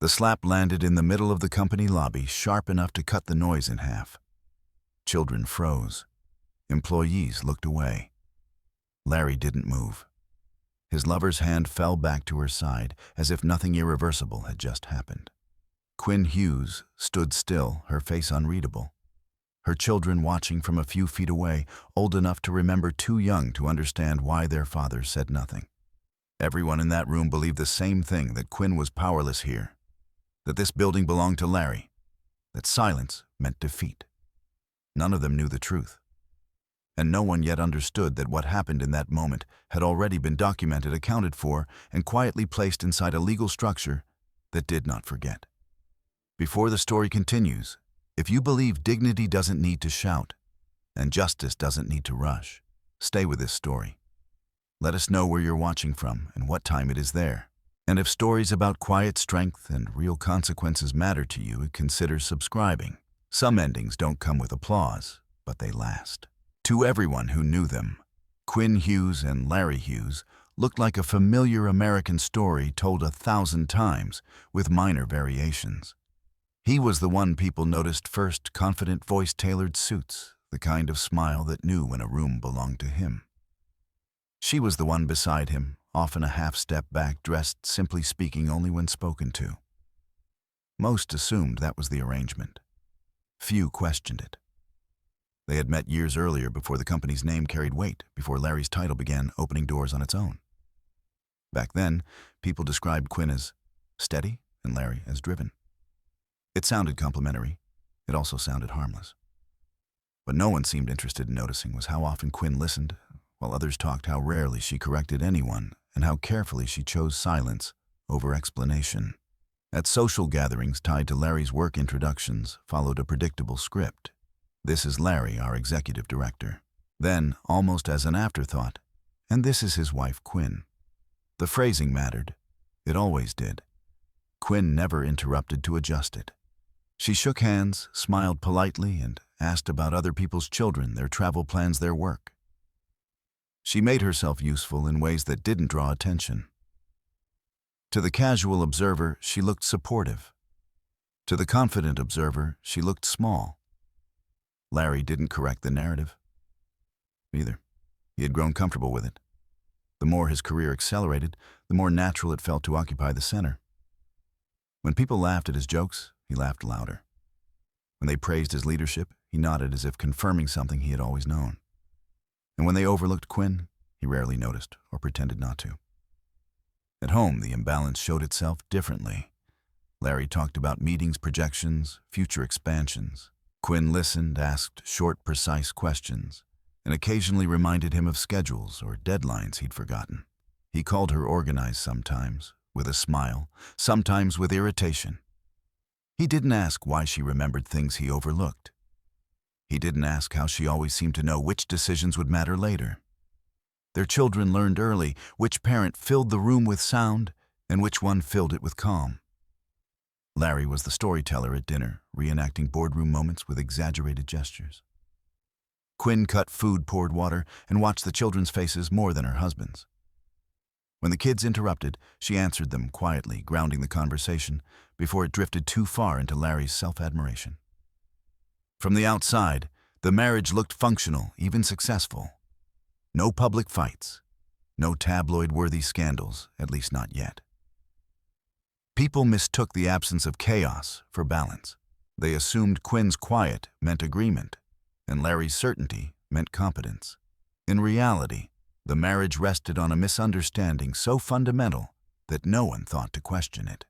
The slap landed in the middle of the company lobby, sharp enough to cut the noise in half. Children froze. Employees looked away. Larry didn't move. His lover's hand fell back to her side, as if nothing irreversible had just happened. Quinn Hughes stood still, her face unreadable. Her children watching from a few feet away, old enough to remember, too young to understand why their father said nothing. Everyone in that room believed the same thing, that Quinn was powerless here, that this building belonged to Larry, that silence meant defeat. None of them knew the truth. And no one yet understood that what happened in that moment had already been documented, accounted for, and quietly placed inside a legal structure that did not forget. Before the story continues, if you believe dignity doesn't need to shout and justice doesn't need to rush, stay with this story. Let us know where you're watching from and what time it is there. And if stories about quiet strength and real consequences matter to you, consider subscribing. Some endings don't come with applause, but they last. To everyone who knew them, Quinn Hughes and Larry Hughes looked like a familiar American story told 1,000 times with minor variations. He was the one people noticed first, confident voice, tailored suits, the kind of smile that knew when a room belonged to him. She was the one beside him, often a half step back, dressed simply, speaking only when spoken to. Most assumed that was the arrangement. Few questioned it. They had met years earlier, before the company's name carried weight, before Larry's title began opening doors on its own. Back then, people described Quinn as steady and Larry as driven. It sounded complimentary. It also sounded harmless. What no one seemed interested in noticing was how often Quinn listened, while others talked, how rarely she corrected anyone, and how carefully she chose silence over explanation. At social gatherings tied to Larry's work, introductions followed a predictable script. "This is Larry, our executive director." Then, almost as an afterthought, "And this is his wife, Quinn." The phrasing mattered. It always did. Quinn never interrupted to adjust it. She shook hands, smiled politely, and asked about other people's children, their travel plans, their work. She made herself useful in ways that didn't draw attention. To the casual observer, she looked supportive. To the confident observer, she looked small. Larry didn't correct the narrative either. He had grown comfortable with it. The more his career accelerated, the more natural it felt to occupy the center. When people laughed at his jokes, he laughed louder. When they praised his leadership, he nodded as if confirming something he had always known. And when they overlooked Quinn, he rarely noticed or pretended not to. At home, the imbalance showed itself differently. Larry talked about meetings, projections, future expansions. Quinn listened, asked short, precise questions, and occasionally reminded him of schedules or deadlines he'd forgotten. He called her organized sometimes, with a smile, sometimes with irritation. He didn't ask why she remembered things he overlooked. He didn't ask how she always seemed to know which decisions would matter later. Their children learned early which parent filled the room with sound and which one filled it with calm. Larry was the storyteller at dinner, reenacting boardroom moments with exaggerated gestures. Quinn cut food, poured water, and watched the children's faces more than her husband's. When the kids interrupted, she answered them quietly, grounding the conversation before it drifted too far into Larry's self-admiration. From the outside, the marriage looked functional, even successful. No public fights, no tabloid-worthy scandals, at least not yet. People mistook the absence of chaos for balance. They assumed Quinn's quiet meant agreement, and Larry's certainty meant competence. In reality, the marriage rested on a misunderstanding so fundamental that no one thought to question it.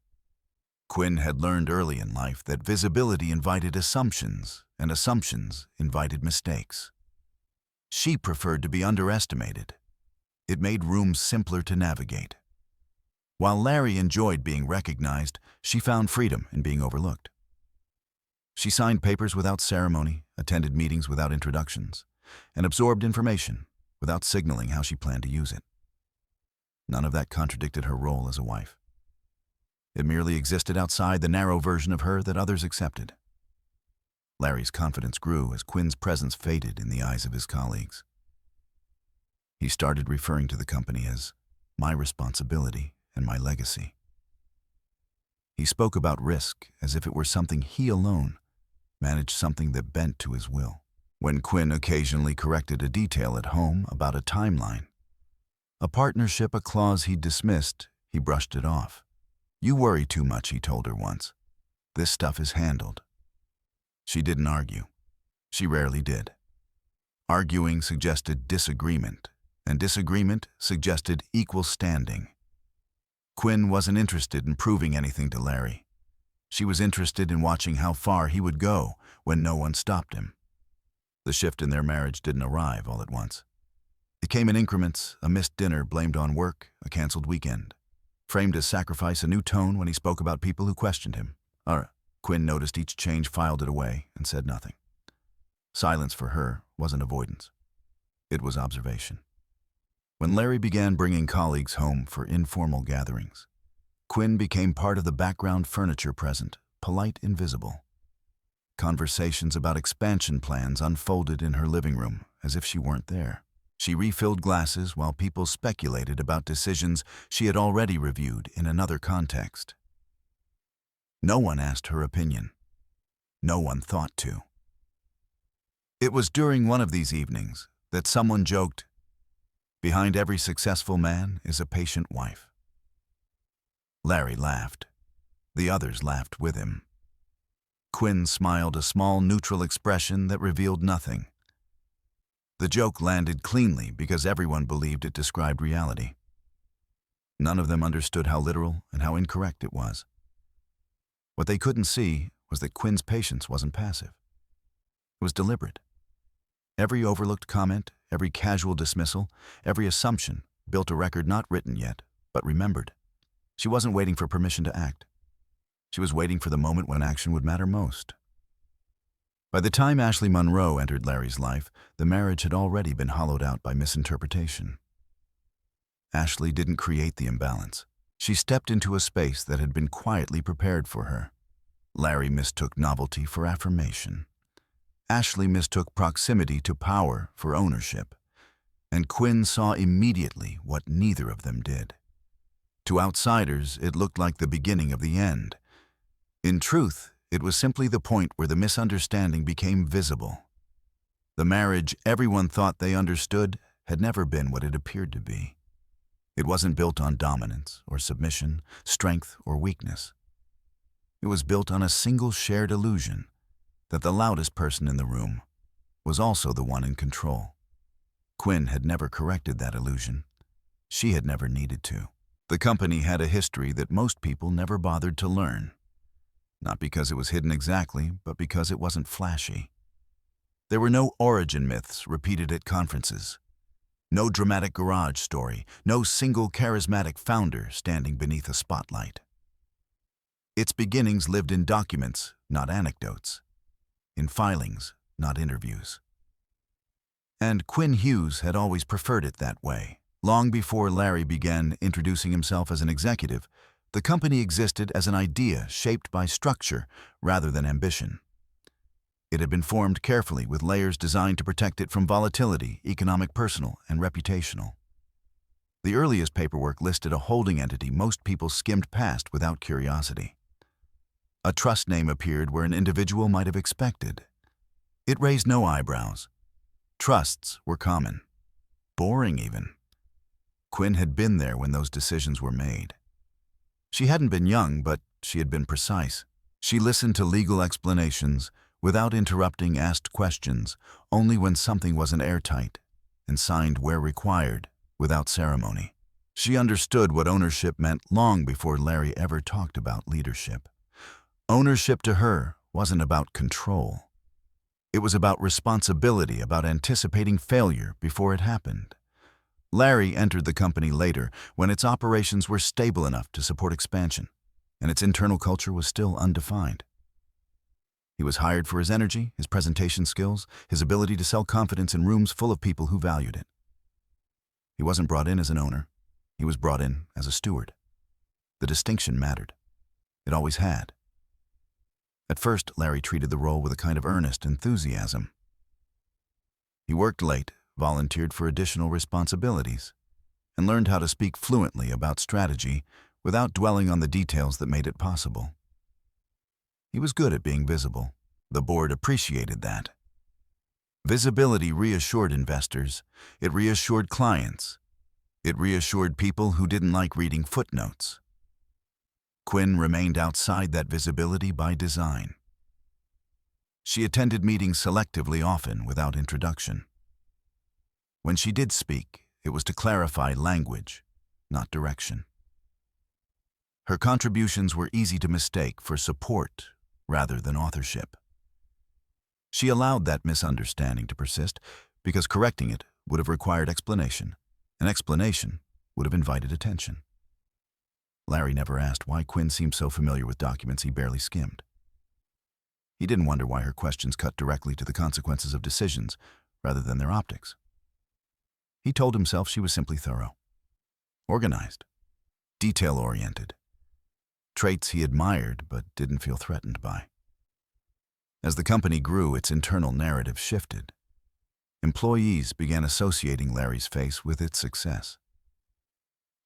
Quinn had learned early in life that visibility invited assumptions, and assumptions invited mistakes. She preferred to be underestimated. It made rooms simpler to navigate. While Larry enjoyed being recognized, she found freedom in being overlooked. She signed papers without ceremony, attended meetings without introductions, and absorbed information without signaling how she planned to use it. None of that contradicted her role as a wife. It merely existed outside the narrow version of her that others accepted. Larry's confidence grew as Quinn's presence faded in the eyes of his colleagues. He started referring to the company as my responsibility and my legacy. He spoke about risk as if it were something he alone managed, something that bent to his will. When Quinn occasionally corrected a detail at home about a timeline, a partnership, a clause he'd dismissed, he brushed it off. "You worry too much," he told her once. "This stuff is handled." She didn't argue. She rarely did. Arguing suggested disagreement, and disagreement suggested equal standing. Quinn wasn't interested in proving anything to Larry. She was interested in watching how far he would go when no one stopped him. The shift in their marriage didn't arrive all at once. It came in increments: a missed dinner blamed on work, a canceled weekend. Framed as sacrifice, a new tone when he spoke about people who questioned him. Quinn noticed each change, filed it away, and said nothing. Silence for her wasn't avoidance. It was observation. When Larry began bringing colleagues home for informal gatherings, Quinn became part of the background furniture, present, polite, invisible. Conversations about expansion plans unfolded in her living room as if she weren't there. She refilled glasses while people speculated about decisions she had already reviewed in another context. No one asked her opinion. No one thought to. It was during one of these evenings that someone joked, "Behind every successful man is a patient wife." Larry laughed. The others laughed with him. Quinn smiled, a small, neutral expression that revealed nothing. The joke landed cleanly because everyone believed it described reality. None of them understood how literal and how incorrect it was. What they couldn't see was that Quinn's patience wasn't passive. It was deliberate. Every overlooked comment, every casual dismissal, every assumption built a record not written yet, but remembered. She wasn't waiting for permission to act. She was waiting for the moment when action would matter most. By the time Ashley Monroe entered Larry's life, the marriage had already been hollowed out by misinterpretation. Ashley didn't create the imbalance. She stepped into a space that had been quietly prepared for her. Larry mistook novelty for affirmation. Ashley mistook proximity to power for ownership. And Quinn saw immediately what neither of them did. To outsiders, it looked like the beginning of the end. In truth, it was simply the point where the misunderstanding became visible. The marriage everyone thought they understood had never been what it appeared to be. It wasn't built on dominance or submission, strength or weakness. It was built on a single shared illusion that the loudest person in the room was also the one in control. Quinn had never corrected that illusion. She had never needed to. The company had a history that most people never bothered to learn. Not because it was hidden exactly, but because it wasn't flashy. There were no origin myths repeated at conferences. No dramatic garage story, no single charismatic founder standing beneath a spotlight. Its beginnings lived in documents, not anecdotes. In filings, not interviews. And Quinn Hughes had always preferred it that way. Long before Larry began introducing himself as an executive, the company existed as an idea shaped by structure rather than ambition. It had been formed carefully with layers designed to protect it from volatility, economic, personal, and reputational. The earliest paperwork listed a holding entity most people skimmed past without curiosity. A trust name appeared where an individual might have expected. It raised no eyebrows. Trusts were common. Boring even. Quinn had been there when those decisions were made. She hadn't been young, but she had been precise. She listened to legal explanations without interrupting, asked questions only when something wasn't airtight, and signed where required without ceremony. She understood what ownership meant long before Larry ever talked about leadership. Ownership to her wasn't about control. It was about responsibility, about anticipating failure before it happened. Larry entered the company later, when its operations were stable enough to support expansion, and its internal culture was still undefined. He was hired for his energy, his presentation skills, his ability to sell confidence in rooms full of people who valued it. He wasn't brought in as an owner. He was brought in as a steward. The distinction mattered. It always had. At first, Larry treated the role with a kind of earnest enthusiasm. He worked late, volunteered for additional responsibilities, and learned how to speak fluently about strategy without dwelling on the details that made it possible. He was good at being visible. The board appreciated that. Visibility reassured investors. It reassured clients. It reassured people who didn't like reading footnotes. Quinn remained outside that visibility by design. She attended meetings selectively, often without introduction. When she did speak, it was to clarify language, not direction. Her contributions were easy to mistake for support rather than authorship. She allowed that misunderstanding to persist because correcting it would have required explanation. An explanation would have invited attention. Larry never asked why Quinn seemed so familiar with documents he barely skimmed. He didn't wonder why her questions cut directly to the consequences of decisions rather than their optics. He told himself she was simply thorough, organized, detail-oriented, traits he admired but didn't feel threatened by. As the company grew, its internal narrative shifted. Employees began associating Larry's face with its success.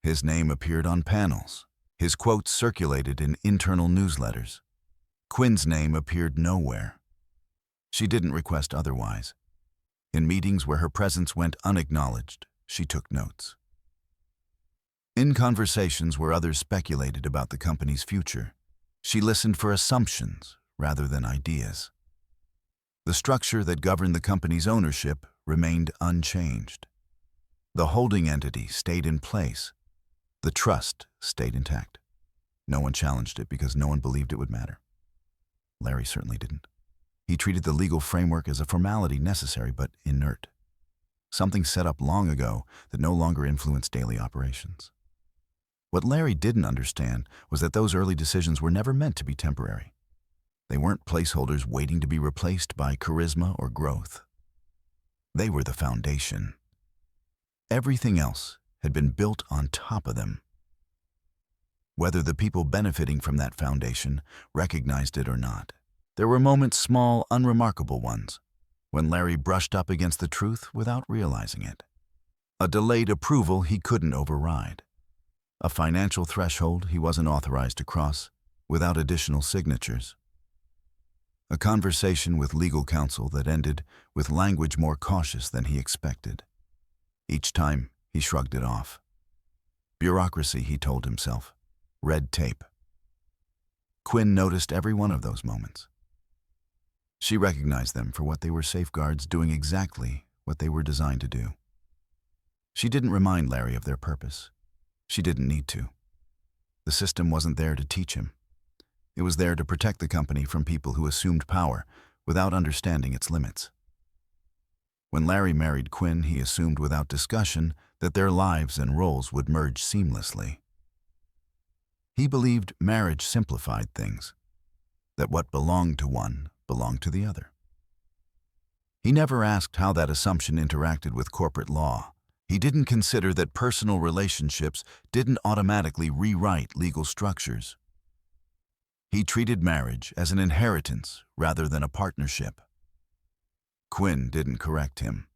His name appeared on panels. His quotes circulated in internal newsletters. Quinn's name appeared nowhere. She didn't request otherwise. In meetings where her presence went unacknowledged, she took notes. In conversations where others speculated about the company's future, she listened for assumptions rather than ideas. The structure that governed the company's ownership remained unchanged. The holding entity stayed in place. The trust stayed intact. No one challenged it because no one believed it would matter. Larry certainly didn't. He treated the legal framework as a formality necessary but inert, something set up long ago that no longer influenced daily operations. What Larry didn't understand was that those early decisions were never meant to be temporary. They weren't placeholders waiting to be replaced by charisma or growth. They were the foundation. Everything else had been built on top of them. Whether the people benefiting from that foundation recognized it or not, there were moments, small, unremarkable ones, when Larry brushed up against the truth without realizing it. A delayed approval he couldn't override. A financial threshold he wasn't authorized to cross without additional signatures. A conversation with legal counsel that ended with language more cautious than he expected. Each time, he shrugged it off. Bureaucracy, he told himself. Red tape. Quinn noticed every one of those moments. She recognized them for what they were: safeguards doing exactly what they were designed to do. She didn't remind Larry of their purpose. She didn't need to. The system wasn't there to teach him. It was there to protect the company from people who assumed power without understanding its limits. When Larry married Quinn, he assumed without discussion that their lives and roles would merge seamlessly. He believed marriage simplified things, that what belonged to one belonged to the other. He never asked how that assumption interacted with corporate law. He didn't consider that personal relationships didn't automatically rewrite legal structures. He treated marriage as an inheritance rather than a partnership. Quinn didn't correct him,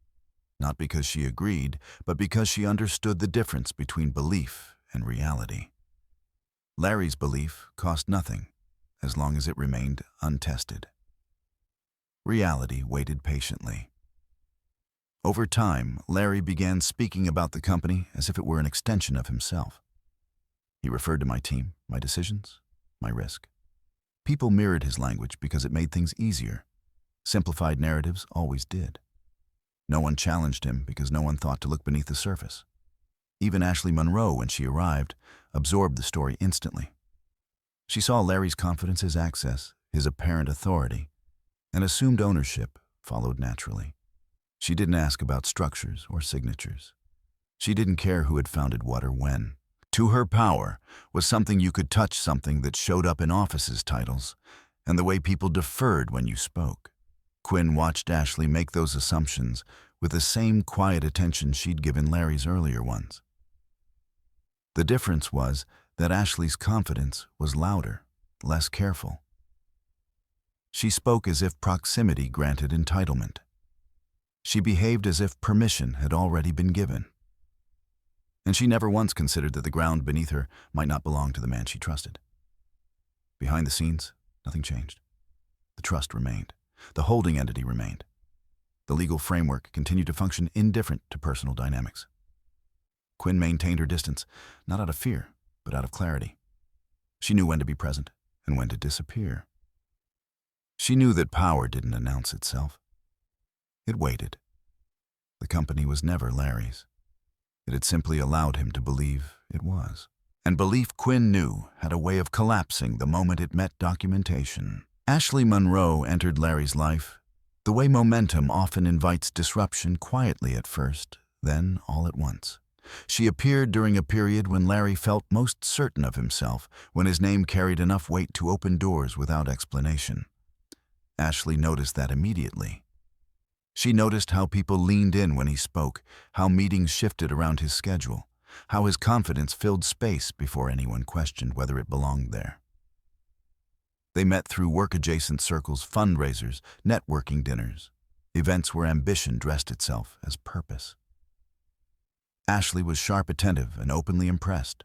not because she agreed, but because she understood the difference between belief and reality. Larry's belief cost nothing, as long as it remained untested. Reality waited patiently. Over time, Larry began speaking about the company as if it were an extension of himself. He referred to my team, my decisions, my risk. People mirrored his language because it made things easier. Simplified narratives always did. No one challenged him because no one thought to look beneath the surface. Even Ashley Monroe, when she arrived, absorbed the story instantly. She saw Larry's confidence as access, his apparent authority, and assumed ownership followed naturally. She didn't ask about structures or signatures. She didn't care who had founded what or when. To her, power was something you could touch, something that showed up in offices' titles, and the way people deferred when you spoke. Quinn watched Ashley make those assumptions with the same quiet attention she'd given Larry's earlier ones. The difference was that Ashley's confidence was louder, less careful. She spoke as if proximity granted entitlement. She behaved as if permission had already been given. and she never once considered that the ground beneath her might not belong to the man she trusted. Behind the scenes, nothing changed. The trust remained. The holding entity remained. The legal framework continued to function indifferent to personal dynamics. Quinn maintained her distance, not out of fear, but out of clarity. She knew when to be present and when to disappear. She knew that power didn't announce itself. It waited. The company was never Larry's. It had simply allowed him to believe it was. And belief, Quinn knew, had a way of collapsing the moment it met documentation. Ashley Monroe entered Larry's life the way momentum often invites disruption, quietly at first, then all at once. She appeared during a period when Larry felt most certain of himself, when his name carried enough weight to open doors without explanation. Ashley noticed that immediately. She noticed how people leaned in when he spoke, how meetings shifted around his schedule, how his confidence filled space before anyone questioned whether it belonged there. They met through work-adjacent circles, fundraisers, networking dinners, events where ambition dressed itself as purpose. Ashley was sharp, attentive, and openly impressed.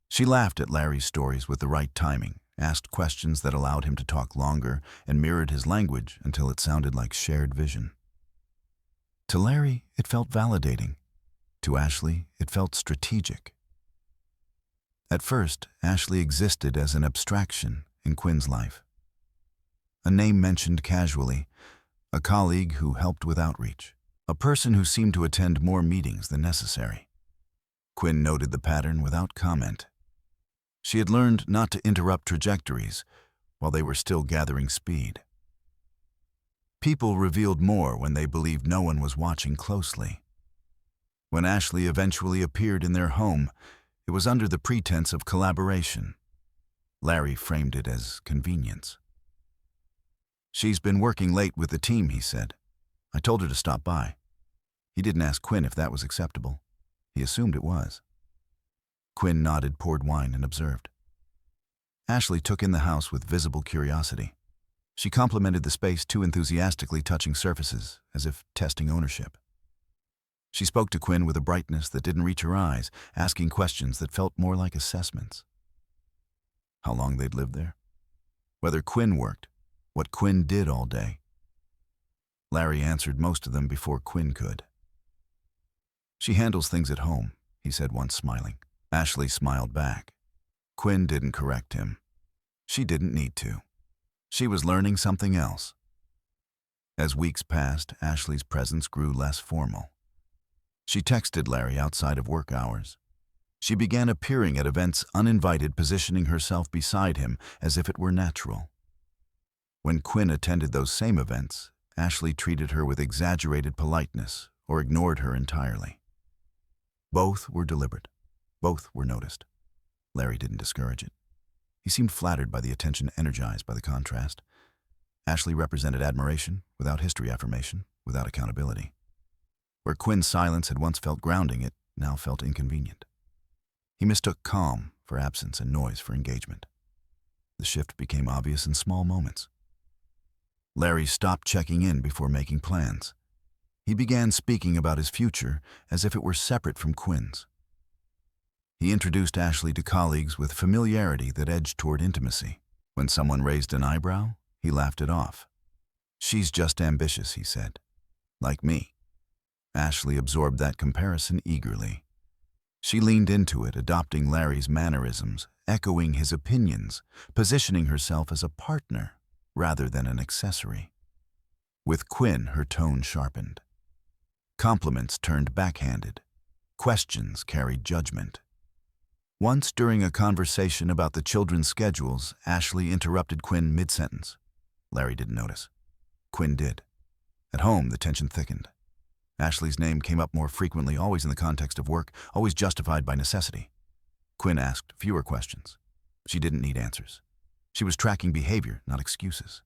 She laughed at Larry's stories with the right timing, asked questions that allowed him to talk longer, and mirrored his language until it sounded like shared vision. To Larry, it felt validating. To Ashley, it felt strategic. At first, Ashley existed as an abstraction in Quinn's life. A name mentioned casually, a colleague who helped with outreach, a person who seemed to attend more meetings than necessary. Quinn noted the pattern without comment. She had learned not to interrupt trajectories while they were still gathering speed. People revealed more when they believed no one was watching closely. When Ashley eventually appeared in their home, it was under the pretense of collaboration. Larry framed it as convenience. "She's been working late with the team," he said. "I told her to stop by." He didn't ask Quinn if that was acceptable. He assumed it was. Quinn nodded, poured wine, and observed. Ashley took in the house with visible curiosity. She complimented the space too enthusiastically, touching surfaces, as if testing ownership. She spoke to Quinn with a brightness that didn't reach her eyes, asking questions that felt more like assessments. How long they'd lived there, whether Quinn worked, what Quinn did all day. Larry answered most of them before Quinn could. "She handles things at home," he said once, smiling. Ashley smiled back. Quinn didn't correct him. She didn't need to. She was learning something else. As weeks passed, Ashley's presence grew less formal. She texted Larry outside of work hours. She began appearing at events uninvited, positioning herself beside him as if it were natural. When Quinn attended those same events, Ashley treated her with exaggerated politeness or ignored her entirely. Both were deliberate. Both were noticed. Larry didn't discourage it. He seemed flattered by the attention, energized by the contrast. Ashley represented admiration without history affirmation, without accountability. Where Quinn's silence had once felt grounding, it now felt inconvenient. He mistook calm for absence and noise for engagement. The shift became obvious in small moments. Larry stopped checking in before making plans. He began speaking about his future as if it were separate from Quinn's. He introduced Ashley to colleagues with familiarity that edged toward intimacy. When someone raised an eyebrow, he laughed it off. "She's just ambitious," he said. "Like me." Ashley absorbed that comparison eagerly. She leaned into it, adopting Larry's mannerisms, echoing his opinions, positioning herself as a partner rather than an accessory. With Quinn, her tone sharpened. Compliments turned backhanded. Questions carried judgment. Once, during a conversation about the children's schedules, Ashley interrupted Quinn mid-sentence. Larry didn't notice. Quinn did. At home, the tension thickened. Ashley's name came up more frequently, always in the context of work, always justified by necessity. Quinn asked fewer questions. She didn't need answers. She was tracking behavior, not excuses.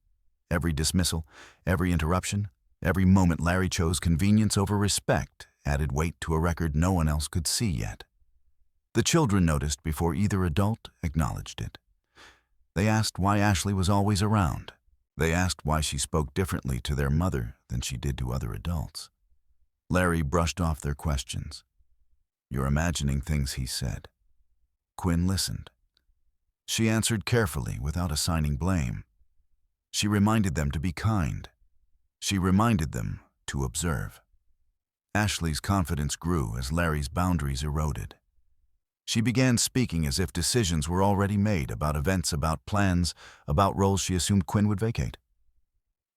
Every dismissal, every interruption, every moment Larry chose convenience over respect added weight to a record no one else could see yet. The children noticed before either adult acknowledged it. They asked why Ashley was always around. They asked why she spoke differently to their mother than she did to other adults. Larry brushed off their questions. "You're imagining things he said." Quinn listened. She answered carefully, without assigning blame. She reminded them to be kind. She reminded them to observe. Ashley's confidence grew as Larry's boundaries eroded. She began speaking as if decisions were already made about events, about plans, about roles she assumed Quinn would vacate.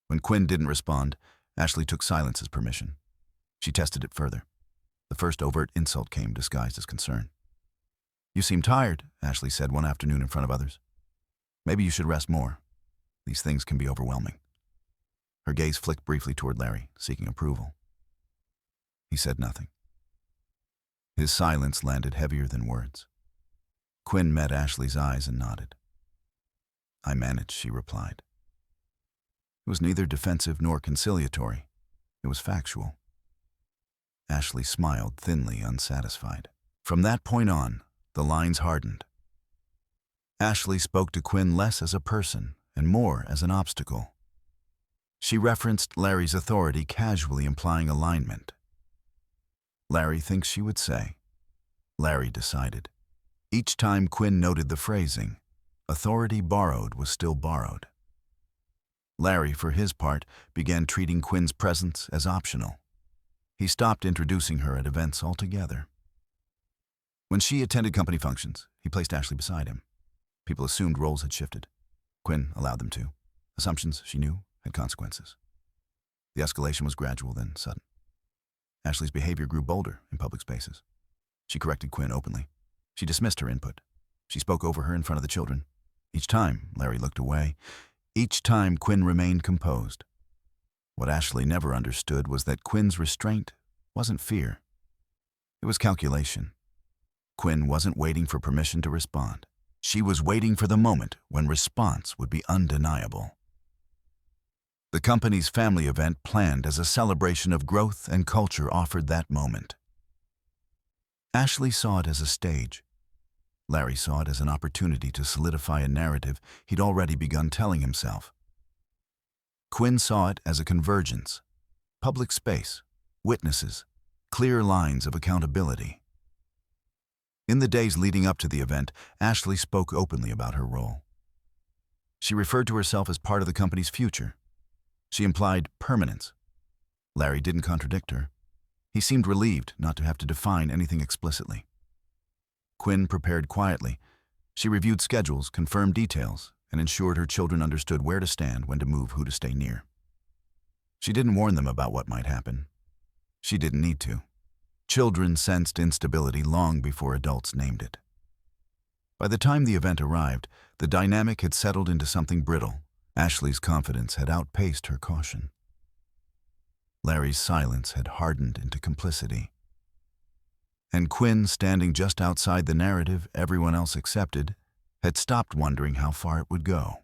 When Quinn didn't respond, Ashley took silence as permission. She tested it further. The first overt insult came disguised as concern. "You seem tired," Ashley said one afternoon in front of others. "Maybe you should rest more. These things can be overwhelming." Her gaze flicked briefly toward Larry, seeking approval. He said nothing. His silence landed heavier than words. Quinn met Ashley's eyes and nodded. "I managed," she replied. It was neither defensive nor conciliatory. It was factual. Ashley smiled thinly, unsatisfied. From that point on, the lines hardened. Ashley spoke to Quinn less as a person and more as an obstacle. She referenced Larry's authority, casually implying alignment. "Larry thinks," she would say. Larry decided. Each time Quinn noted the phrasing, authority borrowed was still borrowed. Larry, for his part, began treating Quinn's presence as optional. He stopped introducing her at events altogether. When she attended company functions, he placed Ashley beside him. People assumed roles had shifted. Quinn allowed them to. Assumptions, she knew, had consequences. The escalation was gradual, then sudden. Ashley's behavior grew bolder in public spaces. She corrected Quinn openly. She dismissed her input. She spoke over her in front of the children. Each time, Larry looked away. Each time, Quinn remained composed. What Ashley never understood was that Quinn's restraint wasn't fear. It was calculation. Quinn wasn't waiting for permission to respond. She was waiting for the moment when response would be undeniable. The company's family event, planned as a celebration of growth and culture, offered that moment. Ashley saw it as a stage. Larry saw it as an opportunity to solidify a narrative he'd already begun telling himself. Quinn saw it as a convergence, public space, witnesses, clear lines of accountability. In the days leading up to the event, Ashley spoke openly about her role. She referred to herself as part of the company's future. She implied permanence. Larry didn't contradict her. He seemed relieved not to have to define anything explicitly. Quinn prepared quietly. She reviewed schedules, confirmed details, and ensured her children understood where to stand, when to move, who to stay near. She didn't warn them about what might happen. She didn't need to. Children sensed instability long before adults named it. By the time the event arrived, the dynamic had settled into something brittle. Ashley's confidence had outpaced her caution. Larry's silence had hardened into complicity. And Quinn, standing just outside the narrative everyone else accepted, had stopped wondering how far it would go.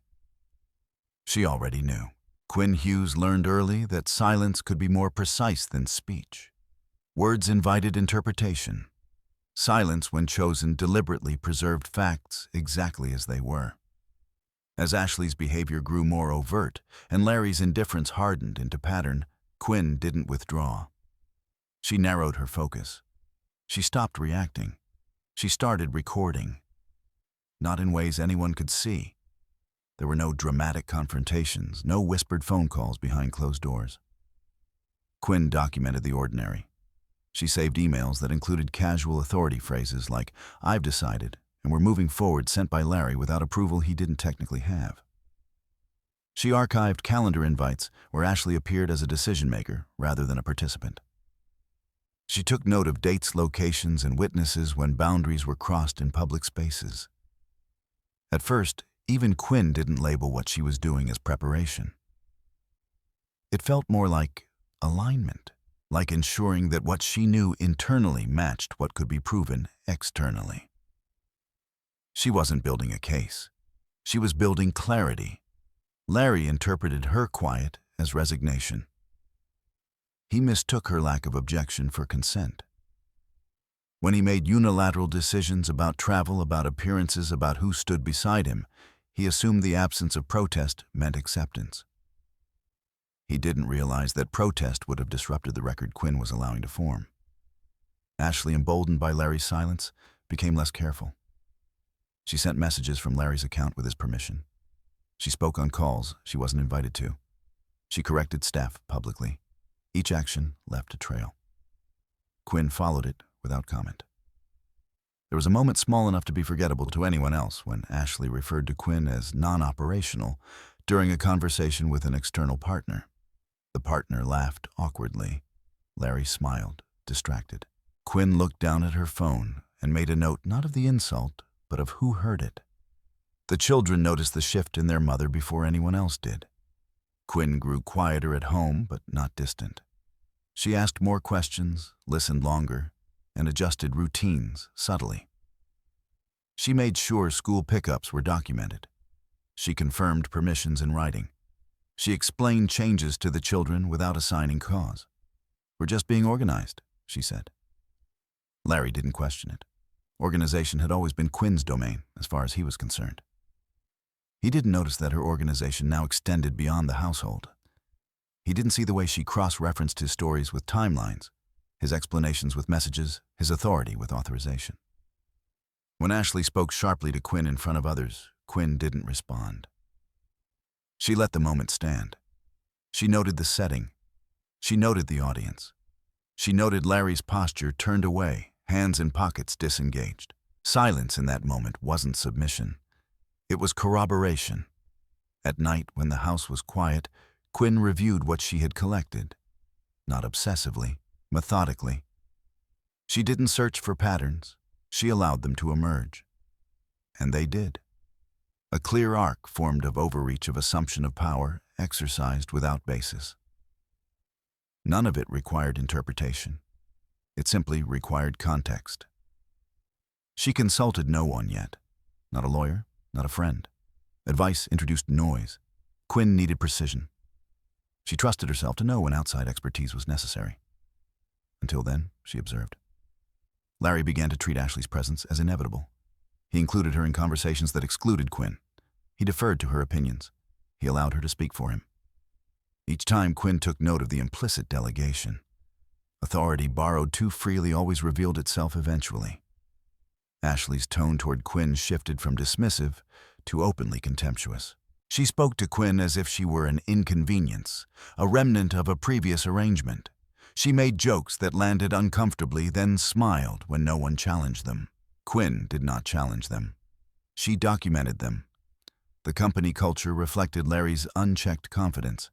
She already knew. Quinn Hughes learned early that silence could be more precise than speech. Words invited interpretation. Silence, when chosen, deliberately preserved facts exactly as they were. As Ashley's behavior grew more overt and Larry's indifference hardened into pattern, Quinn didn't withdraw. She narrowed her focus. She stopped reacting. She started recording. Not in ways anyone could see. There were no dramatic confrontations, no whispered phone calls behind closed doors. Quinn documented the ordinary. She saved emails that included casual authority phrases like, "I've decided, and we're moving forward," sent by Larry without approval he didn't technically have. She archived calendar invites where Ashley appeared as a decision-maker rather than a participant. She took note of dates, locations, and witnesses when boundaries were crossed in public spaces. At first, even Quinn didn't label what she was doing as preparation. It felt more like alignment, like ensuring that what she knew internally matched what could be proven externally. She wasn't building a case. She was building clarity. Larry interpreted her quiet as resignation. He mistook her lack of objection for consent. When he made unilateral decisions about travel, about appearances, about who stood beside him, he assumed the absence of protest meant acceptance. He didn't realize that protest would have disrupted the record Quinn was allowing to form. Ashley, emboldened by Larry's silence, became less careful. She sent messages from Larry's account with his permission. She spoke on calls she wasn't invited to. She corrected staff publicly. Each action left a trail. Quinn followed it without comment. There was a moment small enough to be forgettable to anyone else when Ashley referred to Quinn as non-operational during a conversation with an external partner. The partner laughed awkwardly. Larry smiled, distracted. Quinn looked down at her phone and made a note not of the insult, but of who heard it. The children noticed the shift in their mother before anyone else did. Quinn grew quieter at home, but not distant. She asked more questions, listened longer, and adjusted routines subtly. She made sure school pickups were documented. She confirmed permissions in writing. She explained changes to the children without assigning cause. "We're just being organized," she said. Larry didn't question it. Organization had always been Quinn's domain, as far as he was concerned. He didn't notice that her organization now extended beyond the household. He didn't see the way she cross-referenced his stories with timelines, his explanations with messages, his authority with authorization. When Ashley spoke sharply to Quinn in front of others, Quinn didn't respond. She let the moment stand. She noted the setting. She noted the audience. She noted Larry's posture turned away, hands in pockets disengaged. Silence in that moment wasn't submission. It was corroboration. At night, when the house was quiet, Quinn reviewed what she had collected. Not obsessively, methodically. She didn't search for patterns. She allowed them to emerge. And they did. A clear arc formed of overreach of assumption of power, exercised without basis. None of it required interpretation. It simply required context. She consulted no one yet. Not a lawyer, not a friend. Advice introduced noise. Quinn needed precision. She trusted herself to know when outside expertise was necessary. Until then, she observed. Larry began to treat Ashley's presence as inevitable. He included her in conversations that excluded Quinn. He deferred to her opinions. He allowed her to speak for him. Each time, Quinn took note of the implicit delegation. Authority borrowed too freely always revealed itself eventually. Ashley's tone toward Quinn shifted from dismissive to openly contemptuous. She spoke to Quinn as if she were an inconvenience, a remnant of a previous arrangement. She made jokes that landed uncomfortably, then smiled when no one challenged them. Quinn did not challenge them. She documented them. The company culture reflected Larry's unchecked confidence.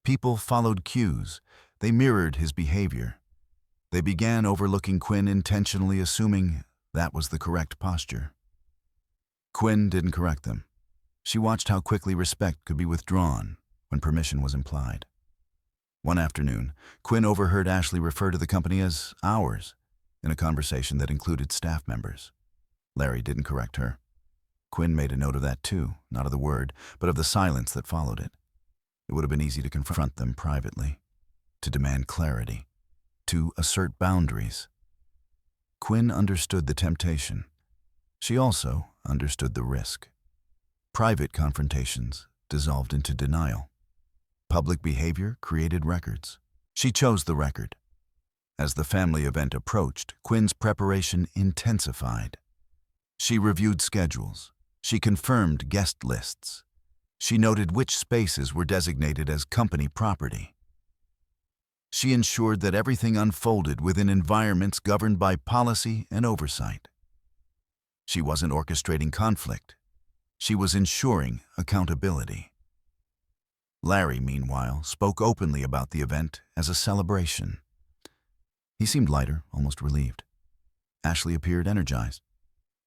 People followed cues. They mirrored his behavior. They began overlooking Quinn, intentionally assuming that was the correct posture. Quinn didn't correct them. She watched how quickly respect could be withdrawn when permission was implied. One afternoon, Quinn overheard Ashley refer to the company as ours in a conversation that included staff members. Larry didn't correct her. Quinn made a note of that too, not of the word, but of the silence that followed it. It would have been easy to confront them privately, to demand clarity, to assert boundaries. Quinn understood the temptation. She also understood the risk. Private confrontations dissolved into denial. Public behavior created records. She chose the record. As the family event approached, Quinn's preparation intensified. She reviewed schedules. She confirmed guest lists. She noted which spaces were designated as company property. She ensured that everything unfolded within environments governed by policy and oversight. She wasn't orchestrating conflict. She was ensuring accountability. Larry, meanwhile, spoke openly about the event as a celebration. He seemed lighter, almost relieved. Ashley appeared energized.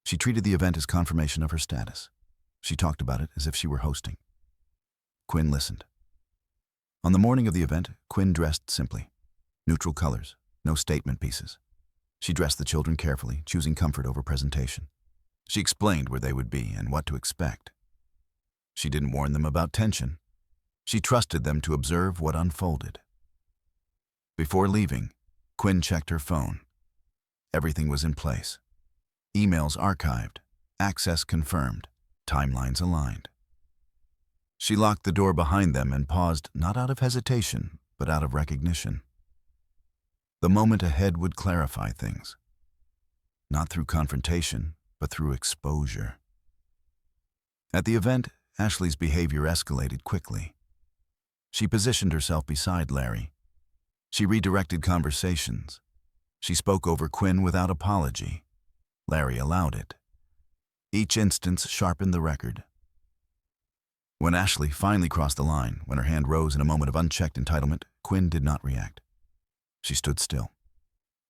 She treated the event as confirmation of her status. She talked about it as if she were hosting. Quinn listened. On the morning of the event, Quinn dressed simply. Neutral colors, no statement pieces. She dressed the children carefully, choosing comfort over presentation. She explained where they would be and what to expect. She didn't warn them about tension. She trusted them to observe what unfolded. Before leaving, Quinn checked her phone. Everything was in place. Emails archived, access confirmed, timelines aligned. She locked the door behind them and paused not out of hesitation, but out of recognition. The moment ahead would clarify things, not through confrontation, but through exposure. At the event, Ashley's behavior escalated quickly. She positioned herself beside Larry. She redirected conversations. She spoke over Quinn without apology. Larry allowed it. Each instance sharpened the record. When Ashley finally crossed the line, when her hand rose in a moment of unchecked entitlement, Quinn did not react. She stood still.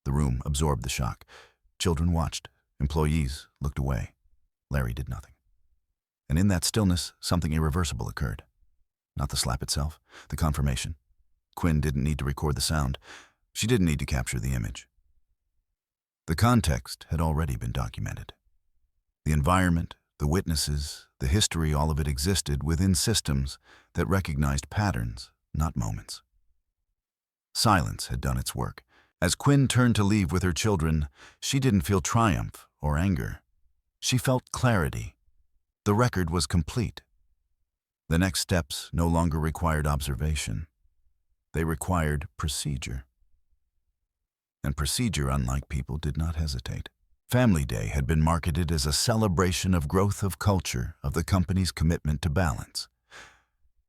The room absorbed the shock. Children watched. Employees looked away. Larry did nothing. And in that stillness, something irreversible occurred. Not the slap itself, the confirmation. Quinn didn't need to record the sound. She didn't need to capture the image. The context had already been documented. The environment, the witnesses, the history, all of it existed within systems that recognized patterns, not moments. Silence had done its work. As Quinn turned to leave with her children, she didn't feel triumph or anger. She felt clarity. The record was complete. The next steps no longer required observation. They required procedure. And procedure, unlike people, did not hesitate. Family Day had been marketed as a celebration of growth of culture, of the company's commitment to balance.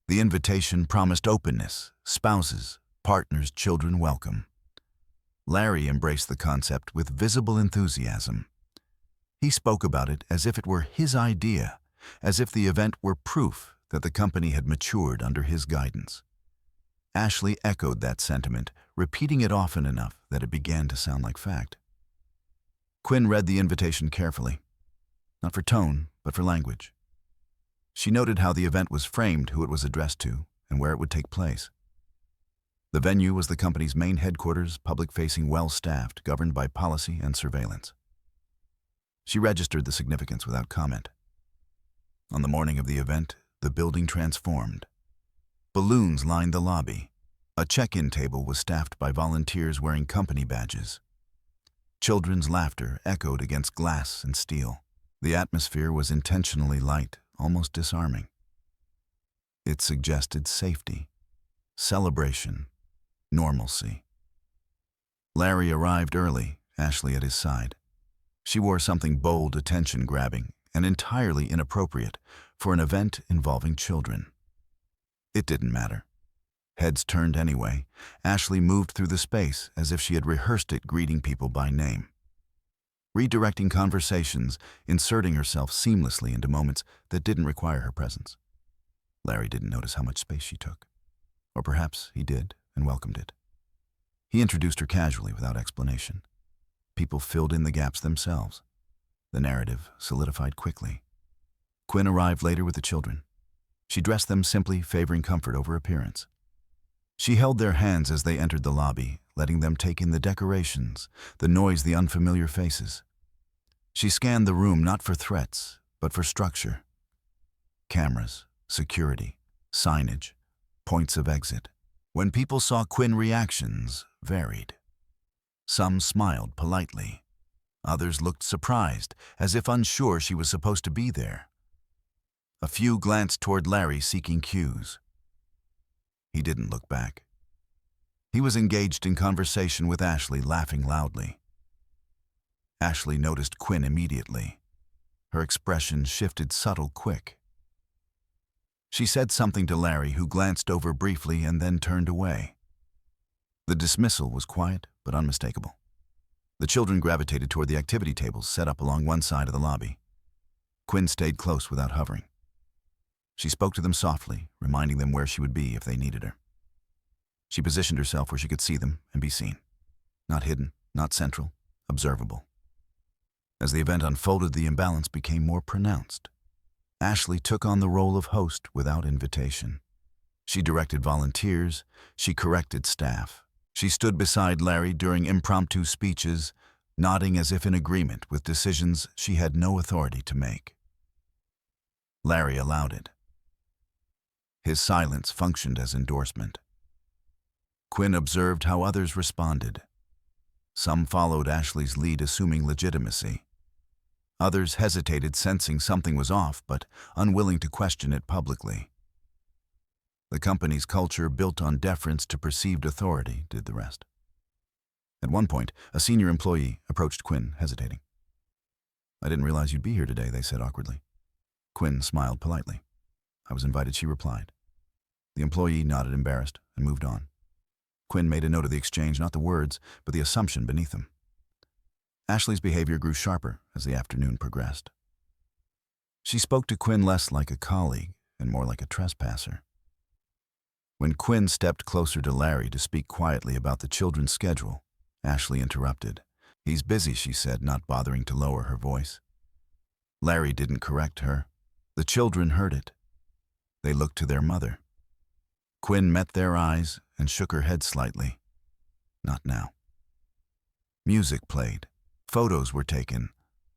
The invitation promised openness, spouses, partners, children welcome. Larry embraced the concept with visible enthusiasm. He spoke about it as if it were his idea, as if the event were proof that the company had matured under his guidance. Ashley echoed that sentiment, repeating it often enough that it began to sound like fact. Quinn read the invitation carefully, not for tone, but for language. She noted how the event was framed, who it was addressed to, and where it would take place. The venue was the company's main headquarters, public-facing, well-staffed, governed by policy and surveillance. She registered the significance without comment. On the morning of the event, the building transformed. Balloons lined the lobby. A check-in table was staffed by volunteers wearing company badges. Children's laughter echoed against glass and steel. The atmosphere was intentionally light, almost disarming. It suggested safety, celebration, normalcy. Larry arrived early, Ashley at his side. She wore something bold, attention-grabbing, and entirely inappropriate for an event involving children. It didn't matter. Heads turned anyway. Ashley moved through the space as if she had rehearsed it, greeting people by name. Redirecting conversations, inserting herself seamlessly into moments that didn't require her presence. Larry didn't notice how much space she took. Or perhaps he did and welcomed it. He introduced her casually without explanation. People filled in the gaps themselves. The narrative solidified quickly. Quinn arrived later with the children. She dressed them simply, favoring comfort over appearance. She held their hands as they entered the lobby, letting them take in the decorations, the noise, the unfamiliar faces. She scanned the room not for threats, but for structure. Cameras, security, signage, points of exit. When people saw Quinn, reactions varied. Some smiled politely. Others looked surprised, as if unsure she was supposed to be there. A few glanced toward Larry, seeking cues. He didn't look back. He was engaged in conversation with Ashley, laughing loudly. Ashley noticed Quinn immediately. Her expression shifted, subtle, quick. She said something to Larry, who glanced over briefly and then turned away. The dismissal was quiet but unmistakable. The children gravitated toward the activity tables set up along one side of the lobby. Quinn stayed close without hovering. She spoke to them softly, reminding them where she would be if they needed her. She positioned herself where she could see them and be seen. Not hidden, not central, observable. As the event unfolded, the imbalance became more pronounced. Ashley took on the role of host without invitation. She directed volunteers, she corrected staff. She stood beside Larry during impromptu speeches, nodding as if in agreement with decisions she had no authority to make. Larry allowed it. His silence functioned as endorsement. Quinn observed how others responded. Some followed Ashley's lead, assuming legitimacy. Others hesitated, sensing something was off, but unwilling to question it publicly. The company's culture, built on deference to perceived authority, did the rest. At one point, a senior employee approached Quinn, hesitating. "I didn't realize you'd be here today," they said awkwardly. Quinn smiled politely. "I was invited," she replied. The employee nodded, embarrassed, and moved on. Quinn made a note of the exchange, not the words, but the assumption beneath them. Ashley's behavior grew sharper as the afternoon progressed. She spoke to Quinn less like a colleague and more like a trespasser. When Quinn stepped closer to Larry to speak quietly about the children's schedule, Ashley interrupted. "He's busy," she said, not bothering to lower her voice. Larry didn't correct her. The children heard it. They looked to their mother. Quinn met their eyes and shook her head slightly. Not now. Music played. Photos were taken.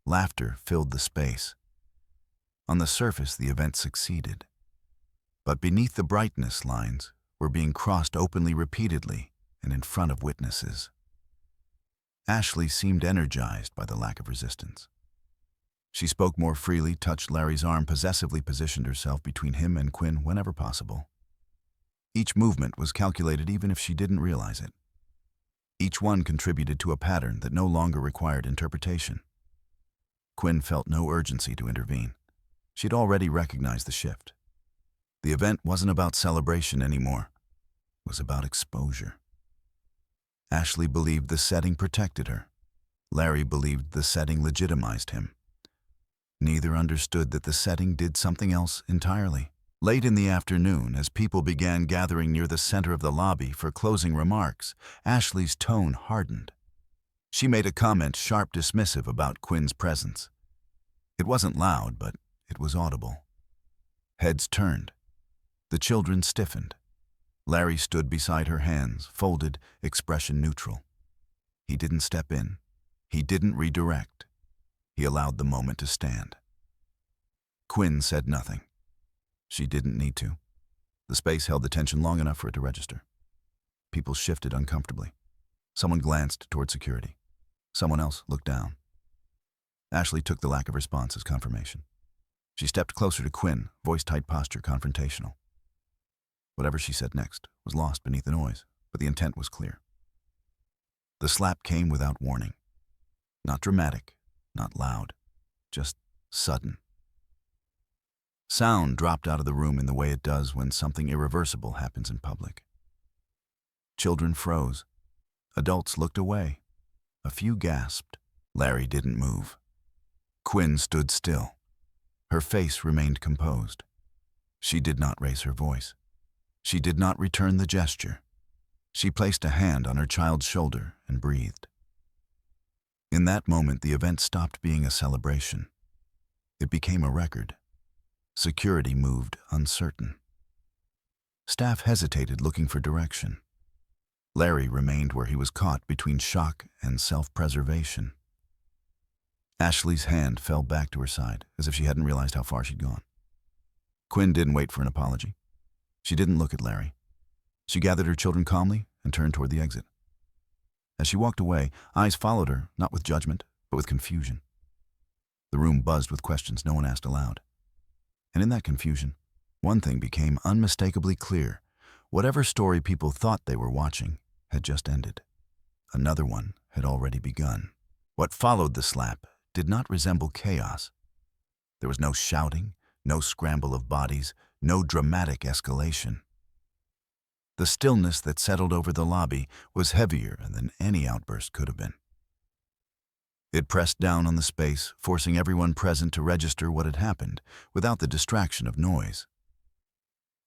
Laughter filled the space. On the surface, the event succeeded. But beneath the brightness, lines were being crossed openly, repeatedly, and in front of witnesses. Ashley seemed energized by the lack of resistance. She spoke more freely, touched Larry's arm, possessively positioned herself between him and Quinn whenever possible. Each movement was calculated even if she didn't realize it. Each one contributed to a pattern that no longer required interpretation. Quinn felt no urgency to intervene. She'd already recognized the shift. The event wasn't about celebration anymore. It was about exposure. Ashley believed the setting protected her. Larry believed the setting legitimized him. Neither understood that the setting did something else entirely. Late in the afternoon, as people began gathering near the center of the lobby for closing remarks, Ashley's tone hardened. She made a comment, sharp, dismissive about Quinn's presence. It wasn't loud, but it was audible. Heads turned. The children stiffened. Larry stood beside her, hands folded, expression neutral. He didn't step in. He didn't redirect. He allowed the moment to stand. Quinn said nothing. She didn't need to. The space held the tension long enough for it to register. People shifted uncomfortably. Someone glanced toward security. Someone else looked down. Ashley took the lack of response as confirmation. She stepped closer to Quinn, voice-tight posture, confrontational. Whatever she said next was lost beneath the noise, but the intent was clear. The slap came without warning. Not dramatic, not loud, just sudden. Sound dropped out of the room in the way it does when something irreversible happens in public. Children froze. Adults looked away. A few gasped. Larry didn't move. Quinn stood still. Her face remained composed. She did not raise her voice. She did not return the gesture. She placed a hand on her child's shoulder and breathed. In that moment, the event stopped being a celebration. It became a record. Security moved uncertain. Staff hesitated, looking for direction. Larry remained where he was caught between shock and self-preservation. Ashley's hand fell back to her side, as if she hadn't realized how far she'd gone. Quinn didn't wait for an apology. She didn't look at Larry. She gathered her children calmly and turned toward the exit. As she walked away, eyes followed her, not with judgment, but with confusion. The room buzzed with questions no one asked aloud. And in that confusion, one thing became unmistakably clear. Whatever story people thought they were watching had just ended. Another one had already begun. What followed the slap did not resemble chaos. There was no shouting, no scramble of bodies, no dramatic escalation. The stillness that settled over the lobby was heavier than any outburst could have been. It pressed down on the space, forcing everyone present to register what had happened, without the distraction of noise.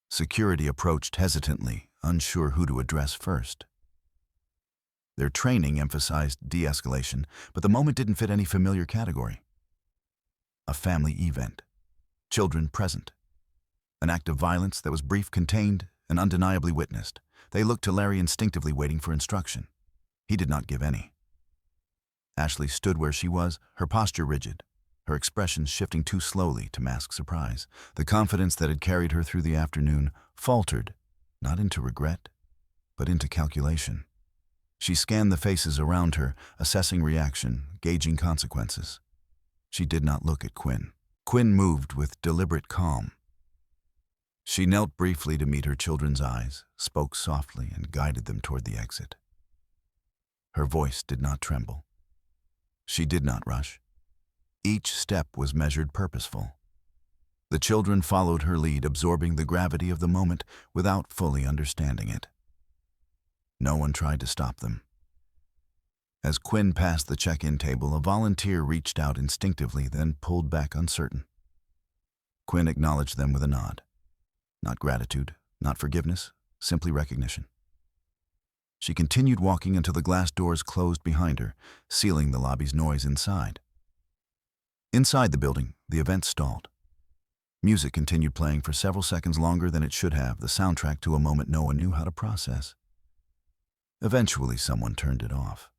Security approached hesitantly, unsure who to address first. Their training emphasized de-escalation, but the moment didn't fit any familiar category. A family event. Children present. An act of violence that was brief, contained, and undeniably witnessed. They looked to Larry instinctively, waiting for instruction. He did not give any. Ashley stood where she was, her posture rigid, her expression shifting too slowly to mask surprise. The confidence that had carried her through the afternoon faltered, not into regret, but into calculation. She scanned the faces around her, assessing reaction, gauging consequences. She did not look at Quinn. Quinn moved with deliberate calm. She knelt briefly to meet her children's eyes, spoke softly, and guided them toward the exit. Her voice did not tremble. She did not rush. Each step was measured, purposeful. The children followed her lead, absorbing the gravity of the moment without fully understanding it. No one tried to stop them. As Quinn passed the check-in table, a volunteer reached out instinctively, then pulled back uncertain. Quinn acknowledged them with a nod. Not gratitude, not forgiveness, simply recognition. She continued walking until the glass doors closed behind her, sealing the lobby's noise inside. Inside the building, the event stalled. Music continued playing for several seconds longer than it should have, the soundtrack to a moment no one knew how to process. Eventually, someone turned it off.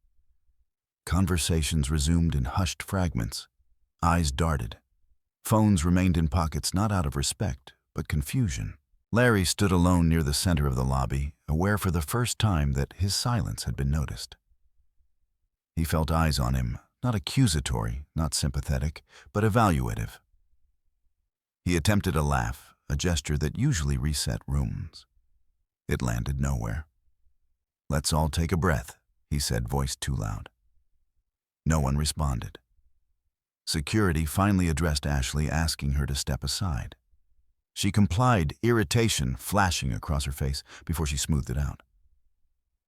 Conversations resumed in hushed fragments. Eyes darted. Phones remained in pockets, not out of respect, but confusion. Larry stood alone near the center of the lobby, aware for the first time that his silence had been noticed. He felt eyes on him, not accusatory, not sympathetic, but evaluative. He attempted a laugh, a gesture that usually reset rooms. It landed nowhere. "Let's all take a breath," he said, voice too loud. No one responded. Security finally addressed Ashley, asking her to step aside. She complied, irritation flashing across her face before she smoothed it out.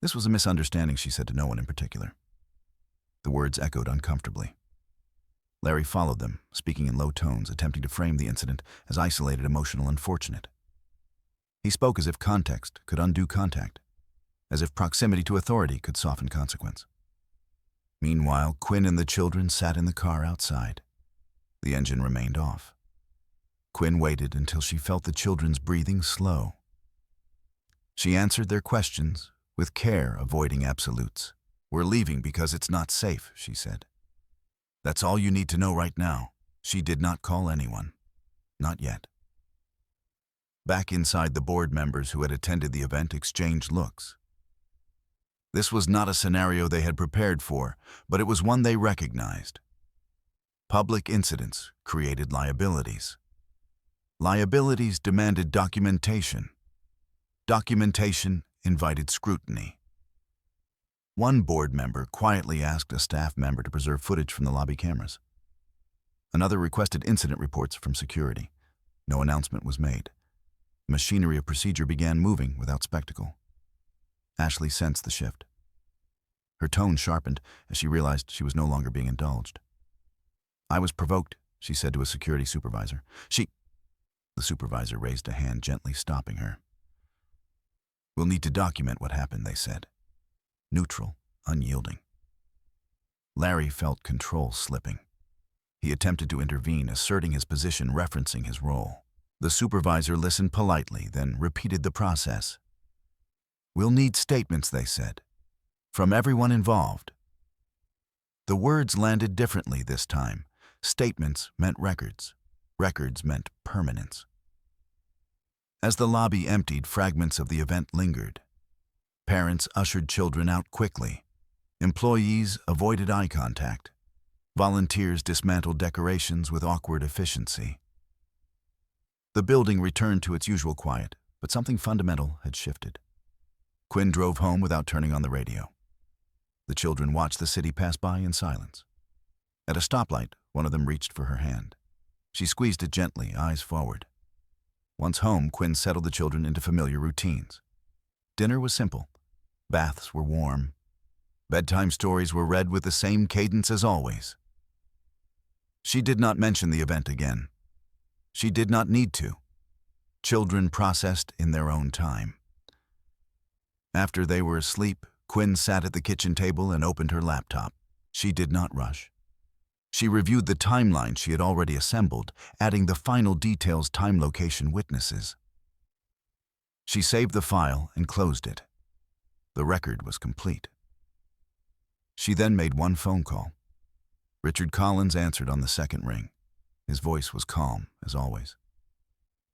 "This was a misunderstanding," she said to no one in particular. The words echoed uncomfortably. Larry followed them, speaking in low tones, attempting to frame the incident as isolated, emotional, unfortunate. He spoke as if context could undo contact, as if proximity to authority could soften consequence. Meanwhile, Quinn and the children sat in the car outside. The engine remained off. Quinn waited until she felt the children's breathing slow. She answered their questions, with care avoiding absolutes. "We're leaving because it's not safe," she said. "That's all you need to know right now." She did not call anyone. Not yet. Back inside, the board members who had attended the event exchanged looks. This was not a scenario they had prepared for, but it was one they recognized. Public incidents created liabilities. Liabilities demanded documentation. Documentation invited scrutiny. One board member quietly asked a staff member to preserve footage from the lobby cameras. Another requested incident reports from security. No announcement was made. The machinery of procedure began moving without spectacle. Ashley sensed the shift. Her tone sharpened as she realized she was no longer being indulged. "I was provoked," she said to a security supervisor. The supervisor raised a hand, gently stopping her. "We'll need to document what happened," they said. Neutral, unyielding. Larry felt control slipping. He attempted to intervene, asserting his position, referencing his role. The supervisor listened politely, then repeated the process. "We'll need statements," they said, "from everyone involved." The words landed differently this time. Statements meant records. Records meant permanence. As the lobby emptied, fragments of the event lingered. Parents ushered children out quickly. Employees avoided eye contact. Volunteers dismantled decorations with awkward efficiency. The building returned to its usual quiet, but something fundamental had shifted. Quinn drove home without turning on the radio. The children watched the city pass by in silence. At a stoplight, one of them reached for her hand. She squeezed it gently, eyes forward. Once home, Quinn settled the children into familiar routines. Dinner was simple. Baths were warm. Bedtime stories were read with the same cadence as always. She did not mention the event again. She did not need to. Children processed in their own time. After they were asleep, Quinn sat at the kitchen table and opened her laptop. She did not rush. She reviewed the timeline she had already assembled, adding the final details, time, location, witnesses. She saved the file and closed it. The record was complete. She then made one phone call. Richard Collins answered on the second ring. His voice was calm, as always.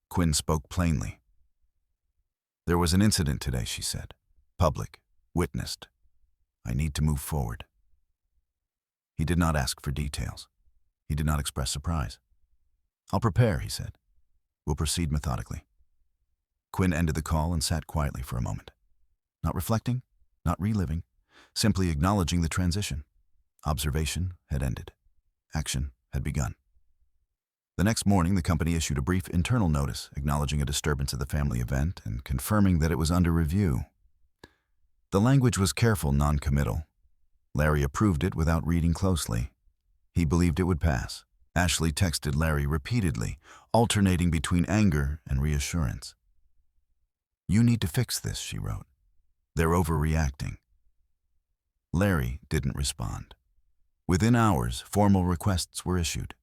Quinn spoke plainly. "There was an incident today," she said. "Public, witnessed. I need to move forward." He did not ask for details. He did not express surprise. "I'll prepare," he said. "We'll proceed methodically." Quinn ended the call and sat quietly for a moment. Not reflecting, not reliving, simply acknowledging the transition. Observation had ended. Action had begun. The next morning, the company issued a brief internal notice acknowledging a disturbance at the family event and confirming that it was under review. The language was careful, non-committal. Larry approved it without reading closely. He believed it would pass. Ashley texted Larry repeatedly, alternating between anger and reassurance. "You need to fix this," she wrote. "They're overreacting." Larry didn't respond. Within hours, formal requests were issued.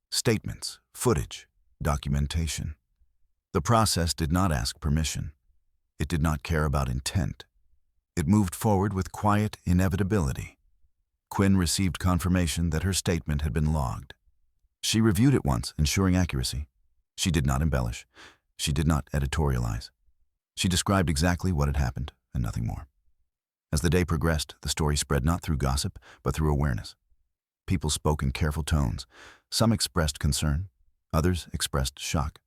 Statements, footage, documentation. The process did not ask permission. It did not care about intent. It moved forward with quiet inevitability. Quinn received confirmation that her statement had been logged. She reviewed it once, ensuring accuracy. She did not embellish. She did not editorialize. She described exactly what had happened, and nothing more. As the day progressed, the story spread not through gossip, but through awareness. People spoke in careful tones. Some expressed concern. Others expressed shock.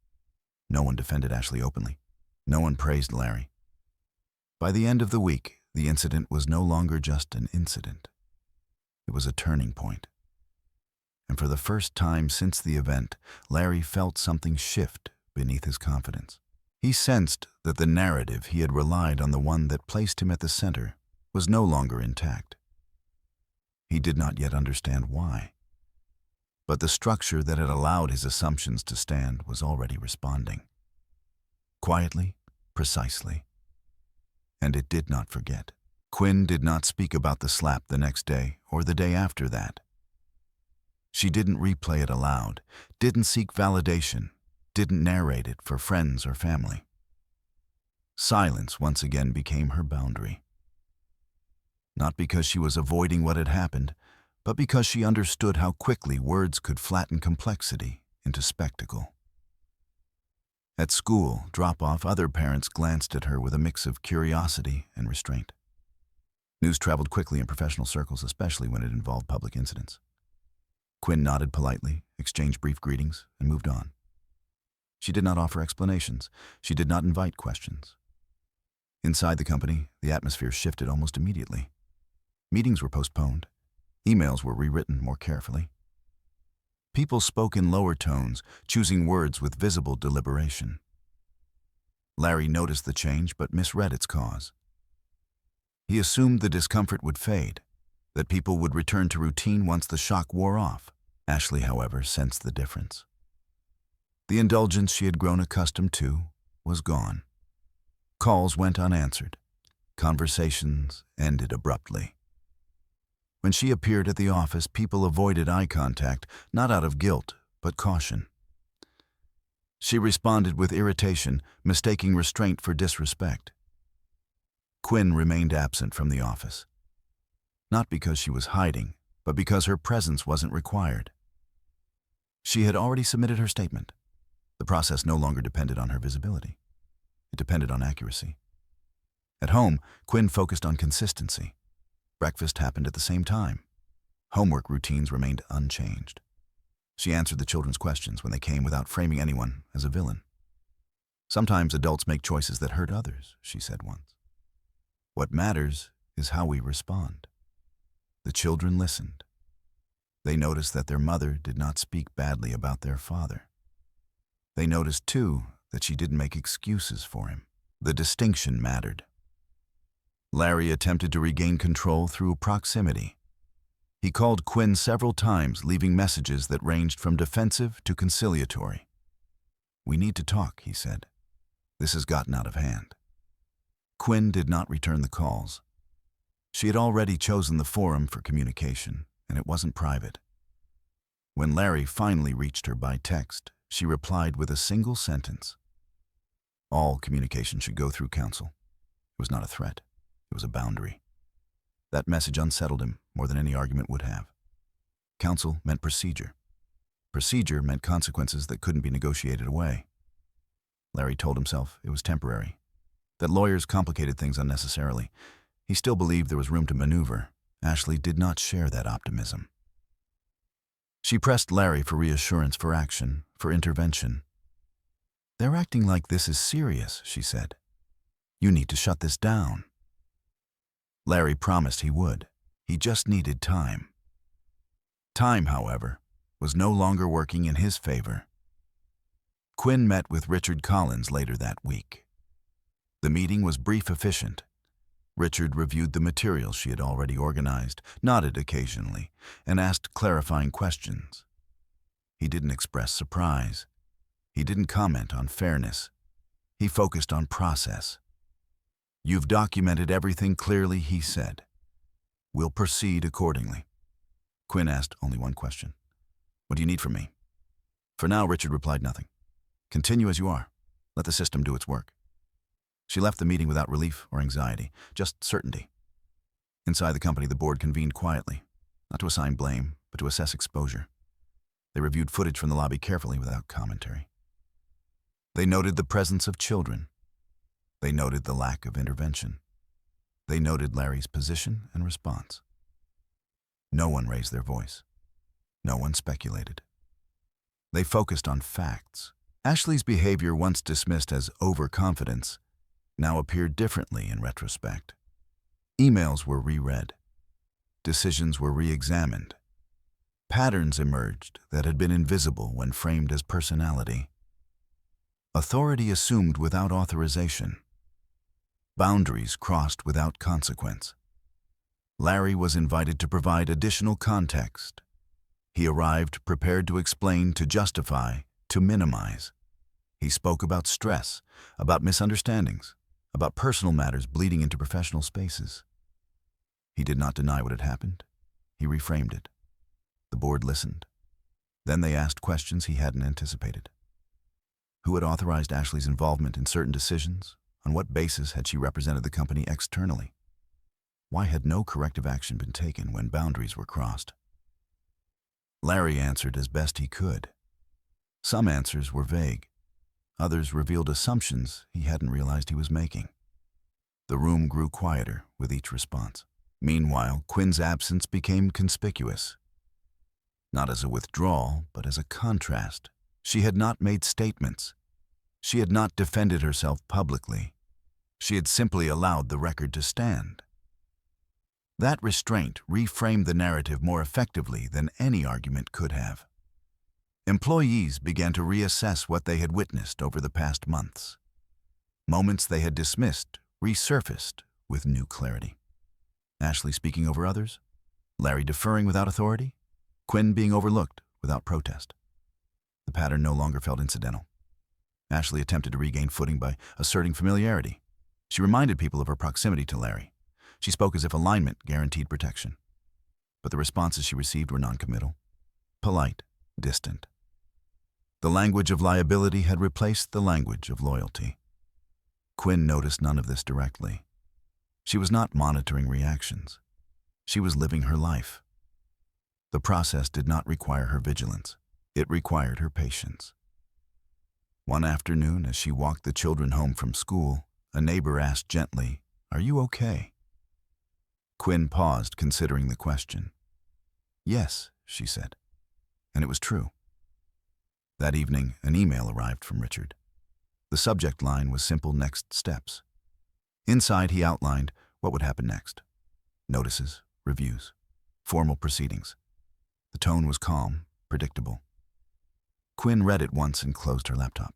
No one defended Ashley openly. No one praised Larry. By the end of the week, the incident was no longer just an incident. It was a turning point. And for the first time since the event, Larry felt something shift beneath his confidence. He sensed that the narrative he had relied on, the one that placed him at the center, was no longer intact. He did not yet understand why. But the structure that had allowed his assumptions to stand was already responding. Quietly, precisely. And it did not forget. Quinn did not speak about the slap the next day or the day after that. She didn't replay it aloud, didn't seek validation, didn't narrate it for friends or family. Silence once again became her boundary. Not because she was avoiding what had happened, but because she understood how quickly words could flatten complexity into spectacle. At school, drop-off, other parents glanced at her with a mix of curiosity and restraint. News traveled quickly in professional circles, especially when it involved public incidents. Quinn nodded politely, exchanged brief greetings, and moved on. She did not offer explanations. She did not invite questions. Inside the company, the atmosphere shifted almost immediately. Meetings were postponed. Emails were rewritten more carefully. People spoke in lower tones, choosing words with visible deliberation. Larry noticed the change but misread its cause. He assumed the discomfort would fade, that people would return to routine once the shock wore off. Ashley, however, sensed the difference. The indulgence she had grown accustomed to was gone. Calls went unanswered. Conversations ended abruptly. When she appeared at the office, people avoided eye contact, not out of guilt, but caution. She responded with irritation, mistaking restraint for disrespect. Quinn remained absent from the office. Not because she was hiding, but because her presence wasn't required. She had already submitted her statement. The process no longer depended on her visibility. It depended on accuracy. At home, Quinn focused on consistency. Breakfast happened at the same time. Homework routines remained unchanged. She answered the children's questions when they came without framing anyone as a villain. "Sometimes adults make choices that hurt others," she said once. "What matters is how we respond." The children listened. They noticed that their mother did not speak badly about their father. They noticed, too, that she didn't make excuses for him. The distinction mattered. Larry attempted to regain control through proximity. He called Quinn several times, leaving messages that ranged from defensive to conciliatory. "We need to talk," he said. "This has gotten out of hand." Quinn did not return the calls. She had already chosen the forum for communication, and it wasn't private. When Larry finally reached her by text, she replied with a single sentence. All communication should go through counsel. It was not a threat. It was a boundary. That message unsettled him more than any argument would have. Counsel meant procedure. Procedure meant consequences that couldn't be negotiated away. Larry told himself it was temporary, that lawyers complicated things unnecessarily. He still believed there was room to maneuver. Ashley did not share that optimism. She pressed Larry for reassurance, for action, for intervention. "They're acting like this is serious," she said. "You need to shut this down." Larry promised he would. He just needed time. Time, however, was no longer working in his favor. Quinn met with Richard Collins later that week. The meeting was brief, efficient. Richard reviewed the materials she had already organized, nodded occasionally, and asked clarifying questions. He didn't express surprise. He didn't comment on fairness. He focused on process. "You've documented everything clearly," he said. "We'll proceed accordingly." Quinn asked only one question. "What do you need from me?" For now, Richard replied nothing. "Continue as you are. Let the system do its work." She left the meeting without relief or anxiety, just certainty. Inside the company, the board convened quietly, not to assign blame, but to assess exposure. They reviewed footage from the lobby carefully without commentary. They noted the presence of children. They noted the lack of intervention. They noted Larry's position and response. No one raised their voice. No one speculated. They focused on facts. Ashley's behavior, once dismissed as overconfidence, now appeared differently in retrospect. Emails were reread. Decisions were re-examined. Patterns emerged that had been invisible when framed as personality. Authority assumed without authorization. Boundaries crossed without consequence. Larry was invited to provide additional context. He arrived prepared to explain, to justify, to minimize. He spoke about stress, about misunderstandings, about personal matters bleeding into professional spaces. He did not deny what had happened. He reframed it. The board listened. Then they asked questions he hadn't anticipated. Who had authorized Ashley's involvement in certain decisions? On what basis had she represented the company externally? Why had no corrective action been taken when boundaries were crossed? Larry answered as best he could. Some answers were vague. Others revealed assumptions he hadn't realized he was making. The room grew quieter with each response. Meanwhile, Quinn's absence became conspicuous. Not as a withdrawal, but as a contrast. She had not made statements. She had not defended herself publicly. She had simply allowed the record to stand. That restraint reframed the narrative more effectively than any argument could have. Employees began to reassess what they had witnessed over the past months. Moments they had dismissed resurfaced with new clarity. Ashley speaking over others, Larry deferring without authority, Quinn being overlooked without protest. The pattern no longer felt incidental. Ashley attempted to regain footing by asserting familiarity. She reminded people of her proximity to Larry. She spoke as if alignment guaranteed protection. But the responses she received were noncommittal, polite, distant. The language of liability had replaced the language of loyalty. Quinn noticed none of this directly. She was not monitoring reactions. She was living her life. The process did not require her vigilance. It required her patience. One afternoon, as she walked the children home from school, a neighbor asked gently, "Are you okay?" Quinn paused, considering the question. "Yes," she said. And it was true. That evening, an email arrived from Richard. The subject line was simple: next steps. Inside, he outlined what would happen next. Notices, reviews, formal proceedings. The tone was calm, predictable. Quinn read it once and closed her laptop.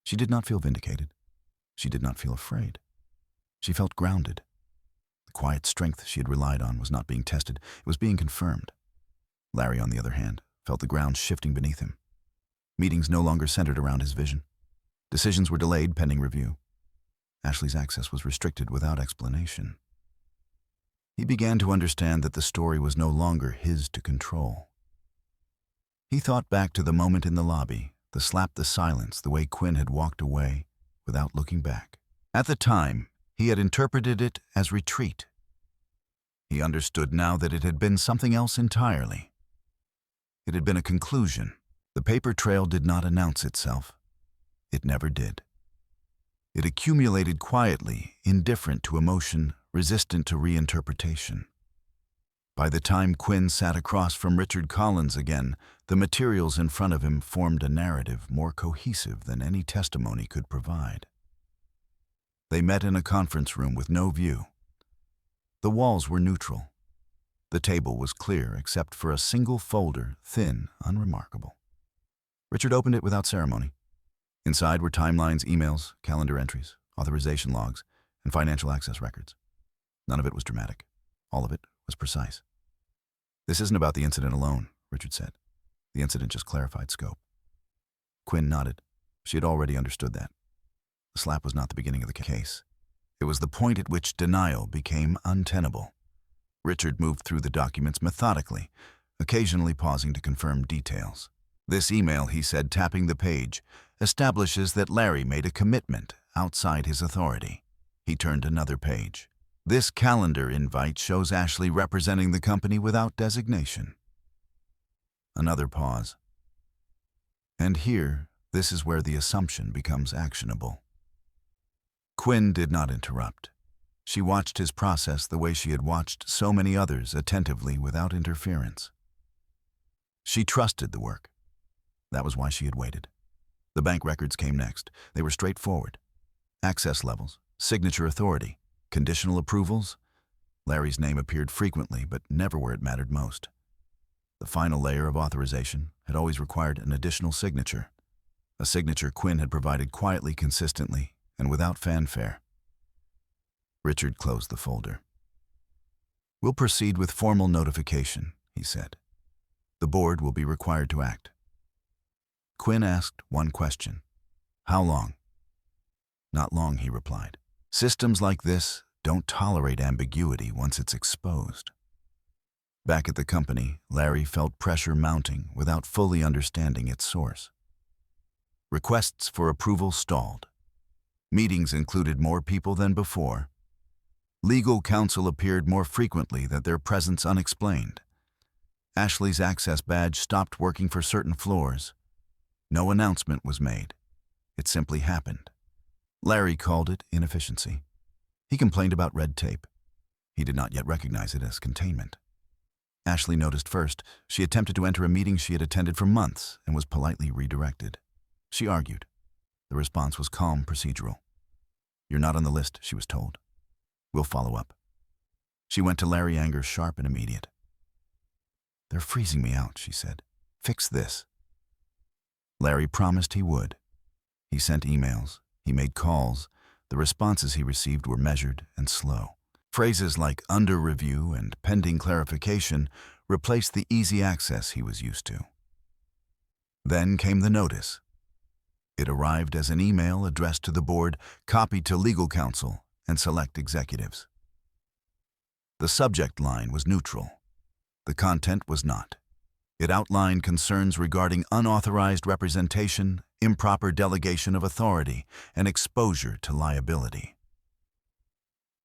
She did not feel vindicated. She did not feel afraid. She felt grounded. The quiet strength she had relied on was not being tested. It was being confirmed. Larry, on the other hand, felt the ground shifting beneath him. Meetings no longer centered around his vision. Decisions were delayed pending review. Ashley's access was restricted without explanation. He began to understand that the story was no longer his to control. He thought back to the moment in the lobby, the slap, the silence, the way Quinn had walked away without looking back. At the time, he had interpreted it as retreat. He understood now that it had been something else entirely. It had been a conclusion. The paper trail did not announce itself. It never did. It accumulated quietly, indifferent to emotion, resistant to reinterpretation. By the time Quinn sat across from Richard Collins again, the materials in front of him formed a narrative more cohesive than any testimony could provide. They met in a conference room with no view. The walls were neutral. The table was clear except for a single folder, thin, unremarkable. Richard opened it without ceremony. Inside were timelines, emails, calendar entries, authorization logs, and financial access records. None of it was dramatic. All of it was precise. "This isn't about the incident alone," Richard said. "The incident just clarified scope." Quinn nodded. She had already understood that. The slap was not the beginning of the case. It was the point at which denial became untenable. Richard moved through the documents methodically, occasionally pausing to confirm details. "This email," he said, tapping the page, "establishes that Larry made a commitment outside his authority." He turned another page. "This calendar invite shows Ashley representing the company without designation." Another pause. And here, this is where the assumption becomes actionable. Quinn did not interrupt. She watched his process the way she had watched so many others attentively without interference. She trusted the work. That was why she had waited. The bank records came next. They were straightforward. Access levels, signature authority, conditional approvals. Larry's name appeared frequently, but never where it mattered most. The final layer of authorization had always required an additional signature. A signature Quinn had provided quietly, consistently, and without fanfare. Richard closed the folder. "We'll proceed with formal notification," he said. "The board will be required to act." Quinn asked one question. "How long?" "Not long," he replied. "Systems like this don't tolerate ambiguity once it's exposed." Back at the company, Larry felt pressure mounting without fully understanding its source. Requests for approval stalled. Meetings included more people than before. Legal counsel appeared more frequently, that their presence unexplained. Ashley's access badge stopped working for certain floors. No announcement was made. It simply happened. Larry called it inefficiency. He complained about red tape. He did not yet recognize it as containment. Ashley noticed first. She attempted to enter a meeting she had attended for months and was politely redirected. She argued. The response was calm, procedural. "You're not on the list," she was told. "We'll follow up." She went to Larry, anger sharp and immediate. "They're freezing me out," she said. "Fix this." Larry promised he would. He sent emails. He made calls. The responses he received were measured and slow. Phrases like "under review" and "pending clarification" replaced the easy access he was used to. Then came the notice. It arrived as an email addressed to the board, copied to legal counsel and select executives. The subject line was neutral. The content was not. It outlined concerns regarding unauthorized representation, improper delegation of authority, and exposure to liability.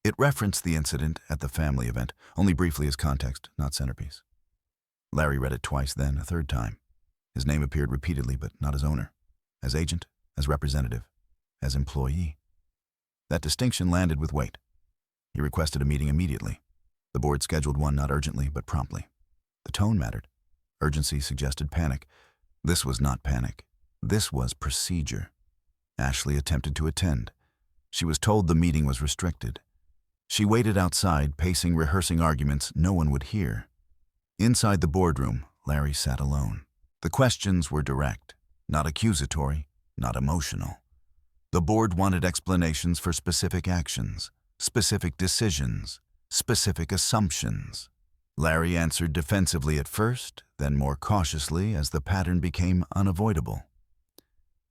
It referenced the incident at the family event, only briefly as context, not centerpiece. Larry read it twice, then a third time. His name appeared repeatedly, but not as owner. As agent, as representative, as employee. That distinction landed with weight. He requested a meeting immediately. The board scheduled one not urgently, but promptly. The tone mattered. Urgency suggested panic. This was not panic. This was procedure. Ashley attempted to attend. She was told the meeting was restricted. She waited outside, pacing, rehearsing arguments no one would hear. Inside the boardroom, Larry sat alone. The questions were direct, not accusatory, not emotional. The board wanted explanations for specific actions, specific decisions, specific assumptions. Larry answered defensively at first, then more cautiously as the pattern became unavoidable.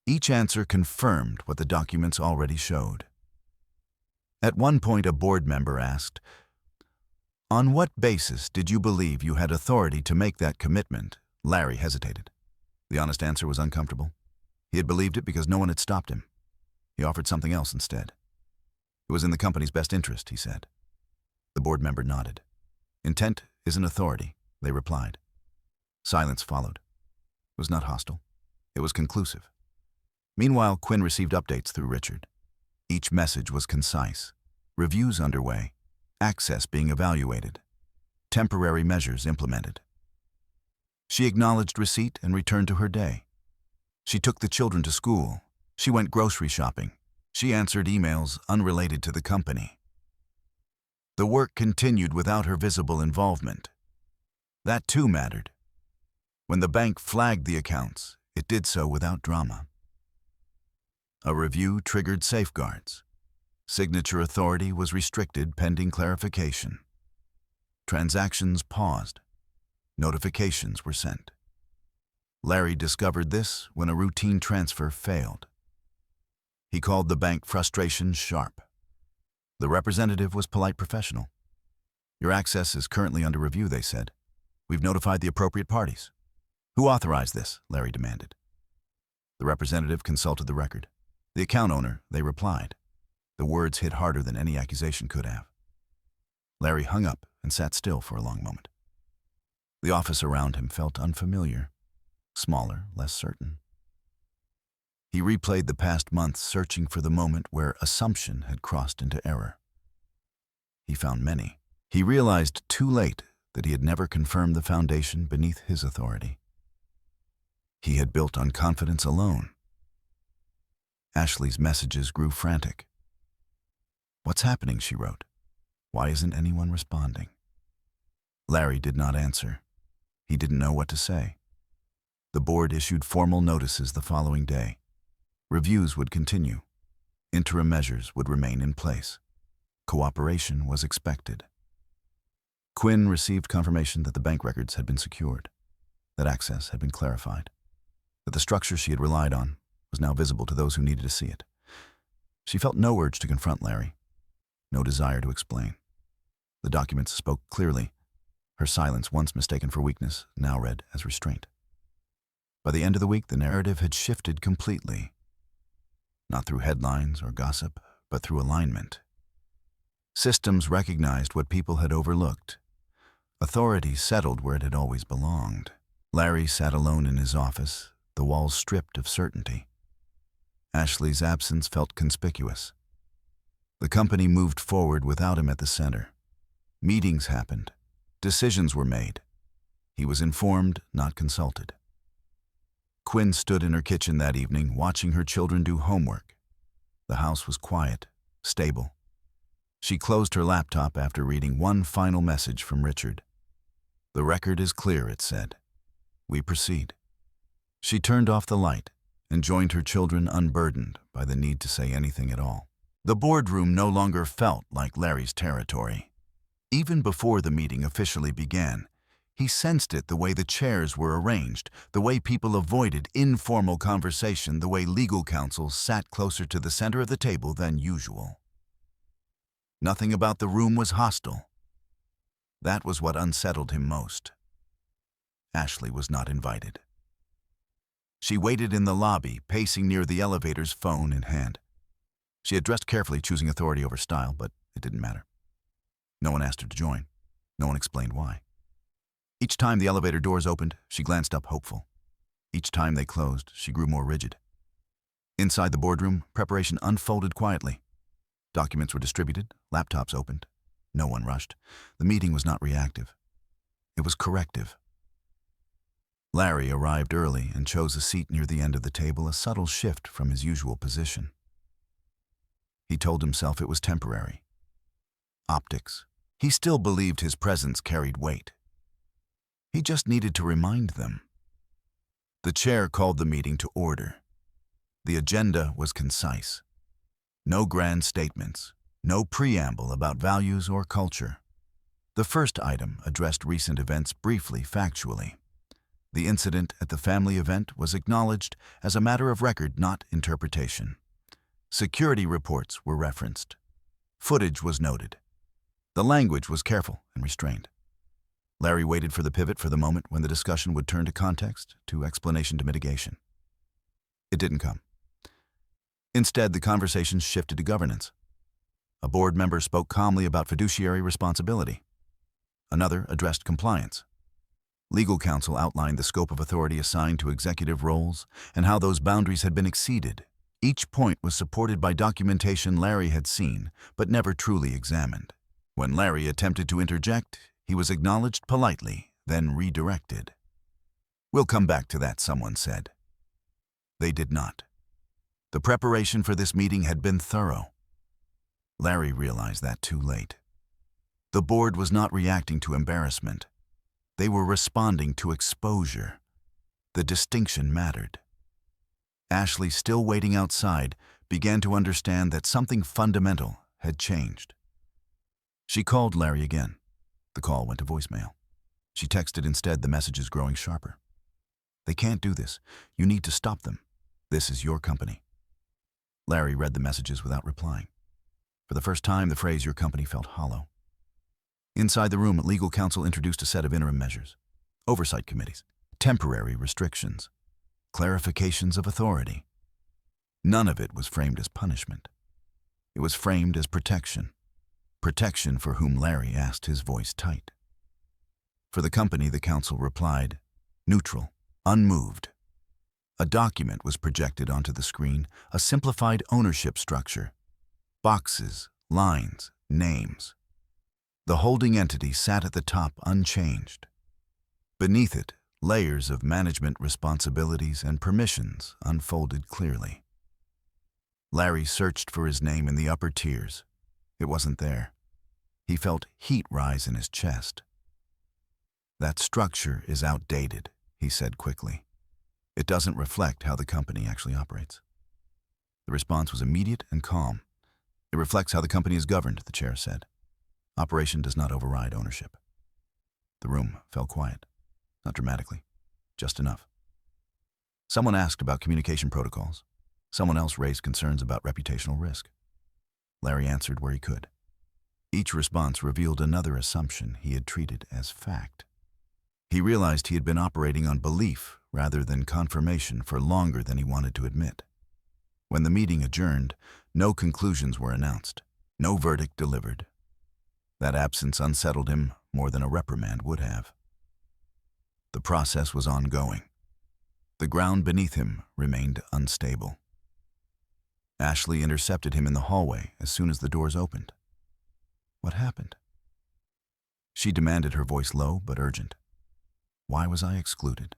Each answer confirmed what the documents already showed. At one point, a board member asked, "On what basis did you believe you had authority to make that commitment?" Larry hesitated. The honest answer was uncomfortable. He had believed it because no one had stopped him. He offered something else instead. "It was in the company's best interest," he said. The board member nodded. "Intent is an authority," they replied. Silence followed. It was not hostile. It was conclusive. Meanwhile, Quinn received updates through Richard. Each message was concise. Reviews underway. Access being evaluated. Temporary measures implemented. She acknowledged receipt and returned to her day. She took the children to school. She went grocery shopping. She answered emails unrelated to the company. The work continued without her visible involvement. That too mattered. When the bank flagged the accounts, it did so without drama. A review triggered safeguards. Signature authority was restricted pending clarification. Transactions paused. Notifications were sent. Larry discovered this when a routine transfer failed. He called the bank frustration sharp. The representative was polite professional. "Your access is currently under review," they said. "We've notified the appropriate parties." "Who authorized this?" Larry demanded. The representative consulted the record. "The account owner," they replied. The words hit harder than any accusation could have. Larry hung up and sat still for a long moment. The office around him felt unfamiliar, smaller, less certain. He replayed the past months, searching for the moment where assumption had crossed into error. He found many. He realized too late that he had never confirmed the foundation beneath his authority. He had built on confidence alone. Ashley's messages grew frantic. "What's happening?" she wrote. "Why isn't anyone responding?" Larry did not answer. He didn't know what to say. The board issued formal notices the following day. Reviews would continue. Interim measures would remain in place. Cooperation was expected. Quinn received confirmation that the bank records had been secured, that access had been clarified, that the structure she had relied on was now visible to those who needed to see it. She felt no urge to confront Larry, no desire to explain. The documents spoke clearly. Her silence, once mistaken for weakness, now read as restraint. By the end of the week, the narrative had shifted completely. Not through headlines or gossip, but through alignment. Systems recognized what people had overlooked. Authority settled where it had always belonged. Larry sat alone in his office, the walls stripped of certainty. Ashley's absence felt conspicuous. The company moved forward without him at the center. Meetings happened. Decisions were made. He was informed, not consulted. Quinn stood in her kitchen that evening, watching her children do homework. The house was quiet, stable. She closed her laptop after reading one final message from Richard. "The record is clear," it said. "We proceed." She turned off the light and joined her children unburdened by the need to say anything at all. The boardroom no longer felt like Larry's territory. Even before the meeting officially began, he sensed it, the way the chairs were arranged, the way people avoided informal conversation, the way legal counsel sat closer to the center of the table than usual. Nothing about the room was hostile. That was what unsettled him most. Ashley was not invited. She waited in the lobby, pacing near the elevator's, phone in hand. She had dressed carefully, choosing authority over style, but it didn't matter. No one asked her to join. No one explained why. Each time the elevator doors opened, she glanced up, hopeful. Each time they closed, she grew more rigid. Inside the boardroom, preparation unfolded quietly. Documents were distributed, laptops opened. No one rushed. The meeting was not reactive. It was corrective. Larry arrived early and chose a seat near the end of the table, a subtle shift from his usual position. He told himself it was temporary. Optics. He still believed his presence carried weight. He just needed to remind them. The chair called the meeting to order. The agenda was concise. No grand statements, no preamble about values or culture. The first item addressed recent events briefly, factually. The incident at the family event was acknowledged as a matter of record, not interpretation. Security reports were referenced. Footage was noted. The language was careful and restrained. Larry waited for the pivot, for the moment when the discussion would turn to context, to explanation, to mitigation. It didn't come. Instead, the conversation shifted to governance. A board member spoke calmly about fiduciary responsibility. Another addressed compliance. Legal counsel outlined the scope of authority assigned to executive roles and how those boundaries had been exceeded. Each point was supported by documentation Larry had seen, but never truly examined. When Larry attempted to interject, he was acknowledged politely, then redirected. "We'll come back to that," someone said. They did not. The preparation for this meeting had been thorough. Larry realized that too late. The board was not reacting to embarrassment. They were responding to exposure. The distinction mattered. Ashley, still waiting outside, began to understand that something fundamental had changed. She called Larry again. The call went to voicemail. She texted instead, the messages growing sharper. "They can't do this. You need to stop them. This is your company." Larry read the messages without replying. For the first time, the phrase "your company" felt hollow. Inside the room, legal counsel introduced a set of interim measures, oversight committees, temporary restrictions, clarifications of authority. None of it was framed as punishment. It was framed as protection. Protection for whom Larry asked, his voice tight. For the company, the counsel replied, neutral, unmoved. A document was projected onto the screen, a simplified ownership structure. Boxes, lines, names. The holding entity sat at the top unchanged. Beneath it, layers of management responsibilities and permissions unfolded clearly. Larry searched for his name in the upper tiers. It wasn't there. He felt heat rise in his chest. "That structure is outdated," he said quickly. "It doesn't reflect how the company actually operates." The response was immediate and calm. "It reflects how the company is governed," the chair said. "Operation does not override ownership." The room fell quiet. Not dramatically, just enough. Someone asked about communication protocols. Someone else raised concerns about reputational risk. Larry answered where he could. Each response revealed another assumption he had treated as fact. He realized he had been operating on belief rather than confirmation for longer than he wanted to admit. When the meeting adjourned, no conclusions were announced, no verdict delivered. That absence unsettled him more than a reprimand would have. The process was ongoing. The ground beneath him remained unstable. Ashley intercepted him in the hallway as soon as the doors opened. "What happened?" She demanded, her voice low but urgent. "Why was I excluded?"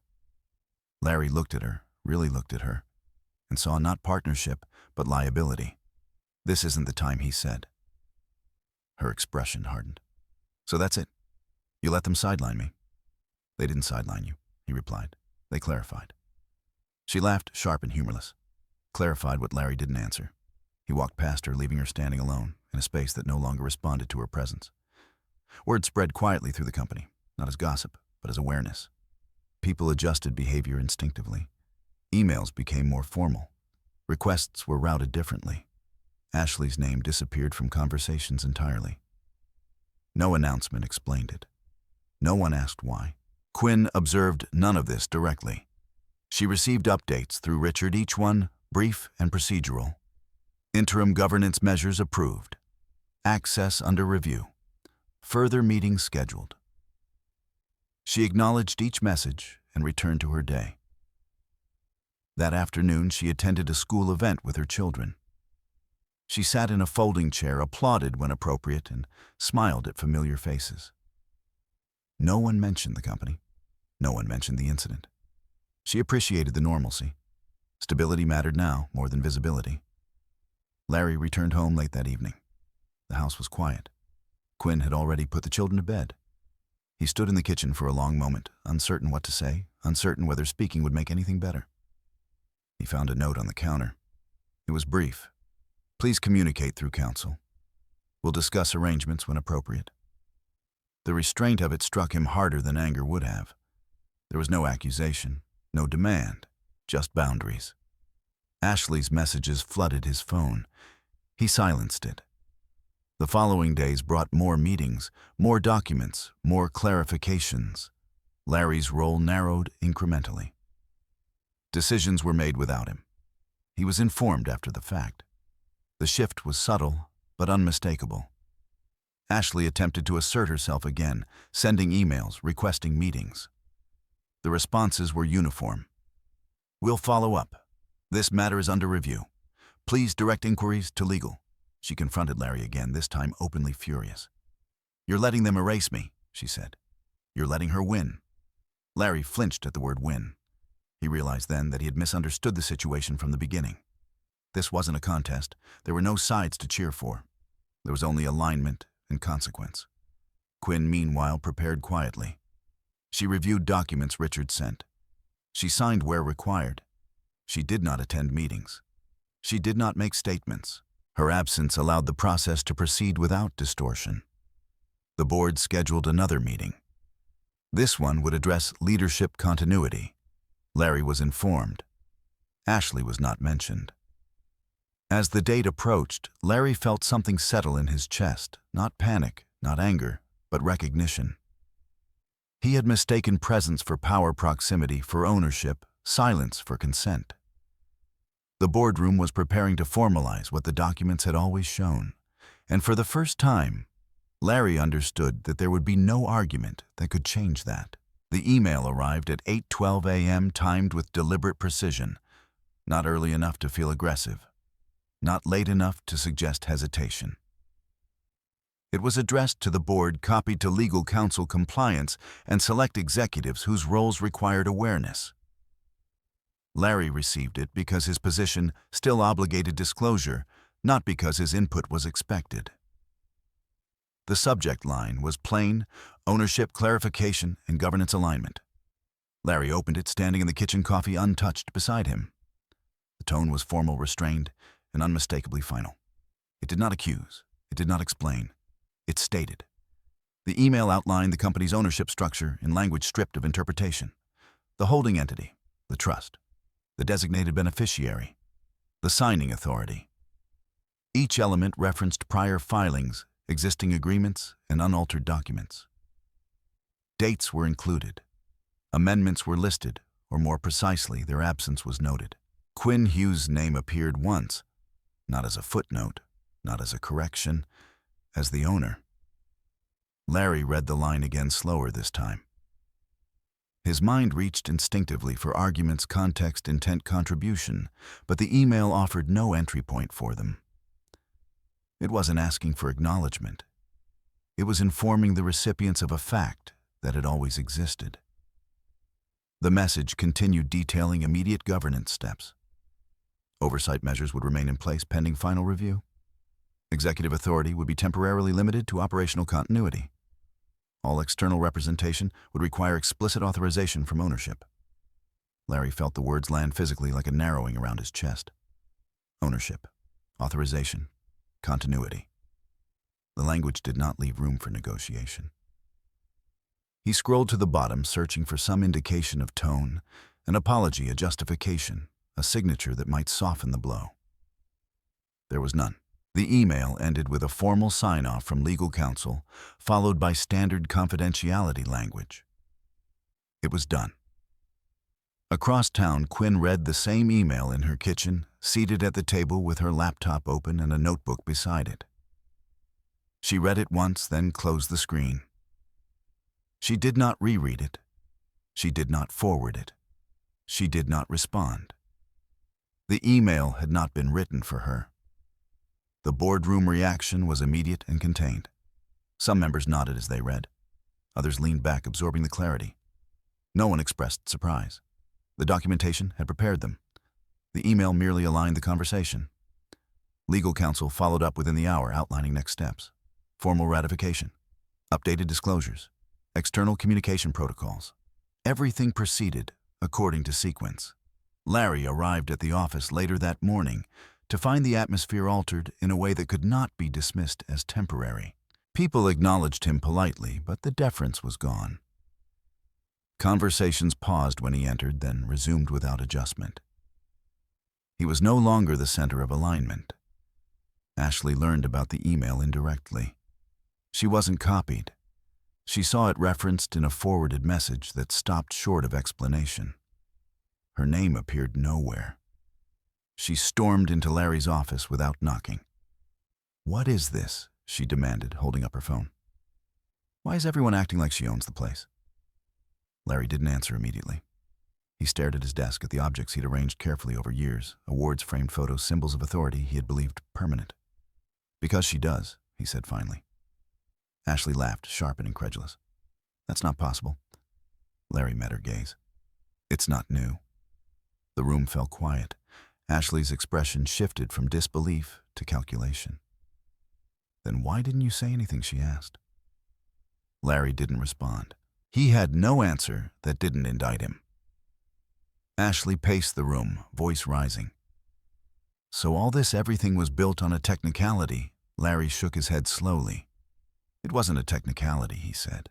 Larry looked at her, really looked at her, and saw not partnership, but liability. "This isn't the time," he said. Her expression hardened. "So that's it? You let them sideline me?" "They didn't sideline you," he replied. "They clarified." She laughed, sharp and humorless. Clarified what Larry didn't answer. He walked past her, leaving her standing alone, in a space that no longer responded to her presence. Word spread quietly through the company, not as gossip, but as awareness. People adjusted behavior instinctively. Emails became more formal. Requests were routed differently. Ashley's name disappeared from conversations entirely. No announcement explained it. No one asked why. Quinn observed none of this directly. She received updates through Richard, each one brief and procedural. Interim governance measures approved. Access under review. Further meetings scheduled. She acknowledged each message and returned to her day. That afternoon, she attended a school event with her children. She sat in a folding chair, applauded when appropriate, and smiled at familiar faces. No one mentioned the company. No one mentioned the incident. She appreciated the normalcy. Stability mattered now more than visibility. Larry returned home late that evening. The house was quiet. Quinn had already put the children to bed. He stood in the kitchen for a long moment, uncertain what to say, uncertain whether speaking would make anything better. He found a note on the counter. It was brief. "Please communicate through counsel. We'll discuss arrangements when appropriate." The restraint of it struck him harder than anger would have. There was no accusation, no demand, just boundaries. Ashley's messages flooded his phone. He silenced it. The following days brought more meetings, more documents, more clarifications. Larry's role narrowed incrementally. Decisions were made without him. He was informed after the fact. The shift was subtle, but unmistakable. Ashley attempted to assert herself again, sending emails, requesting meetings. The responses were uniform. "We'll follow up. This matter is under review. Please direct inquiries to legal." She confronted Larry again, this time openly furious. "You're letting them erase me," she said. "You're letting her win." Larry flinched at the word win. He realized then that he had misunderstood the situation from the beginning. This wasn't a contest. There were no sides to cheer for. There was only alignment and consequence. Quinn, meanwhile, prepared quietly. She reviewed documents Richard sent. She signed where required. She did not attend meetings. She did not make statements. Her absence allowed the process to proceed without distortion. The board scheduled another meeting. This one would address leadership continuity. Larry was informed. Ashley was not mentioned. As the date approached, Larry felt something settle in his chest, not panic, not anger, but recognition. He had mistaken presence for power, proximity for ownership, silence for consent. The boardroom was preparing to formalize what the documents had always shown, and for the first time, Larry understood that there would be no argument that could change that. The email arrived at 8:12 a.m., timed with deliberate precision, not early enough to feel aggressive, not late enough to suggest hesitation. It was addressed to the board, copied to legal counsel, compliance, and select executives whose roles required awareness. Larry received it because his position still obligated disclosure, not because his input was expected. The subject line was plain: ownership, clarification, and governance alignment. Larry opened it, standing in the kitchen, coffee untouched beside him. The tone was formal, restrained, and unmistakably final. It did not accuse. It did not explain. It stated. The email outlined the company's ownership structure in language stripped of interpretation. The holding entity, the trust, the designated beneficiary, the signing authority. Each element referenced prior filings, existing agreements, and unaltered documents. Dates were included. Amendments were listed, or more precisely, their absence was noted. Quinn Hughes' name appeared once, not as a footnote, not as a correction, as the owner. Larry read the line again, slower this time. His mind reached instinctively for arguments, context, intent, contribution, but the email offered no entry point for them. It wasn't asking for acknowledgement. It was informing the recipients of a fact that had always existed. The message continued, detailing immediate governance steps. Oversight measures would remain in place pending final review. Executive authority would be temporarily limited to operational continuity. All external representation would require explicit authorization from ownership. Larry felt the words land physically like a narrowing around his chest. Ownership, authorization, continuity. The language did not leave room for negotiation. He scrolled to the bottom, searching for some indication of tone, an apology, a justification, a signature that might soften the blow. There was none. The email ended with a formal sign-off from legal counsel, followed by standard confidentiality language. It was done. Across town, Quinn read the same email in her kitchen, seated at the table with her laptop open and a notebook beside it. She read it once, then closed the screen. She did not reread it. She did not forward it. She did not respond. The email had not been written for her. The boardroom reaction was immediate and contained. Some members nodded as they read. Others leaned back, absorbing the clarity. No one expressed surprise. The documentation had prepared them. The email merely aligned the conversation. Legal counsel followed up within the hour, outlining next steps. Formal ratification, updated disclosures, external communication protocols. Everything proceeded according to sequence. Larry arrived at the office later that morning to find the atmosphere altered in a way that could not be dismissed as temporary. People acknowledged him politely, but the deference was gone. Conversations paused when he entered, then resumed without adjustment. He was no longer the center of alignment. Ashley learned about the email indirectly. She wasn't copied. She saw it referenced in a forwarded message that stopped short of explanation. Her name appeared nowhere. She stormed into Larry's office without knocking. "What is this?" she demanded, holding up her phone. "Why is everyone acting like she owns the place?" Larry didn't answer immediately. He stared at his desk, at the objects he'd arranged carefully over years, awards, framed photos, symbols of authority he had believed permanent. "Because she does," he said finally. Ashley laughed, sharp and incredulous. "That's not possible." Larry met her gaze. "It's not new." The room fell quiet. Ashley's expression shifted from disbelief to calculation. "Then why didn't you say anything?" she asked. Larry didn't respond. He had no answer that didn't indict him. Ashley paced the room, voice rising. So all this everything was built on a technicality? Larry shook his head slowly. It wasn't a technicality, he said.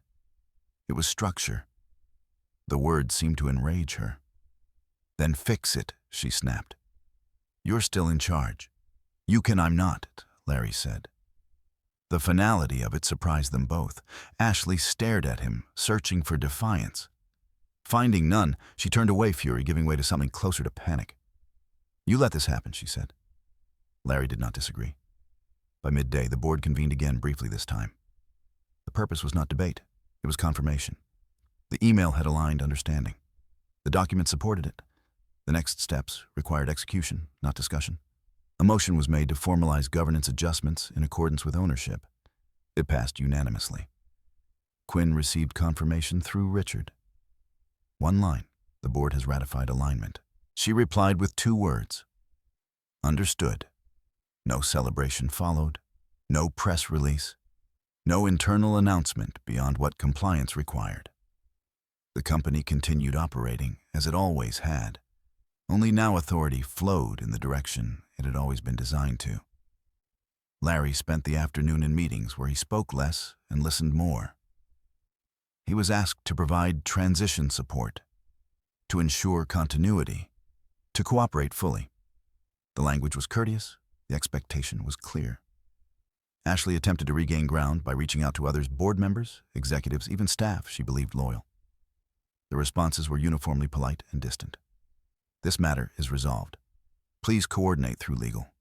It was structure. The word seemed to enrage her. Then fix it, she snapped. You're still in charge. You can, I'm not, Larry said. The finality of it surprised them both. Ashley stared at him, searching for defiance. Finding none, she turned away, fury giving way to something closer to panic. You let this happen, she said. Larry did not disagree. By midday, the board convened again, briefly this time. The purpose was not debate. It was confirmation. The email had aligned understanding. The document supported it. The next steps required execution, not discussion. A motion was made to formalize governance adjustments in accordance with ownership. It passed unanimously. Quinn received confirmation through Richard. One line, the board has ratified alignment. She replied with 2 words. Understood. No celebration followed. No press release. No internal announcement beyond what compliance required. The company continued operating as it always had. Only now authority flowed in the direction it had always been designed to. Larry spent the afternoon in meetings where he spoke less and listened more. He was asked to provide transition support, to ensure continuity, to cooperate fully. The language was courteous, the expectation was clear. Ashley attempted to regain ground by reaching out to others, board members, executives, even staff she believed loyal. The responses were uniformly polite and distant. This matter is resolved. Please coordinate through legal.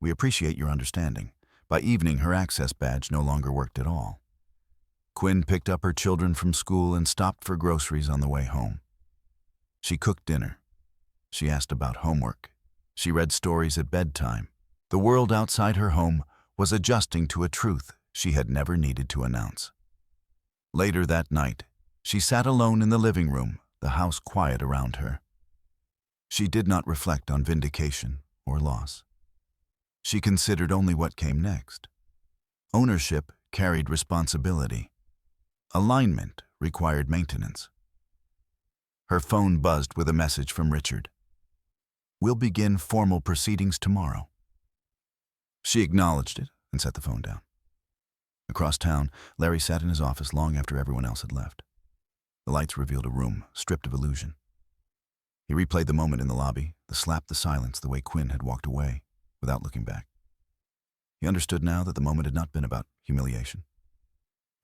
We appreciate your understanding. By evening, her access badge no longer worked at all. Quinn picked up her children from school and stopped for groceries on the way home. She cooked dinner. She asked about homework. She read stories at bedtime. The world outside her home was adjusting to a truth she had never needed to announce. Later that night, she sat alone in the living room, the house quiet around her. She did not reflect on vindication or loss. She considered only what came next. Ownership carried responsibility. Alignment required maintenance. Her phone buzzed with a message from Richard. We'll begin formal proceedings tomorrow. She acknowledged it and set the phone down. Across town, Larry sat in his office long after everyone else had left. The lights revealed a room stripped of illusion. He replayed the moment in the lobby, the slap, the silence, the way Quinn had walked away, without looking back. He understood now that the moment had not been about humiliation.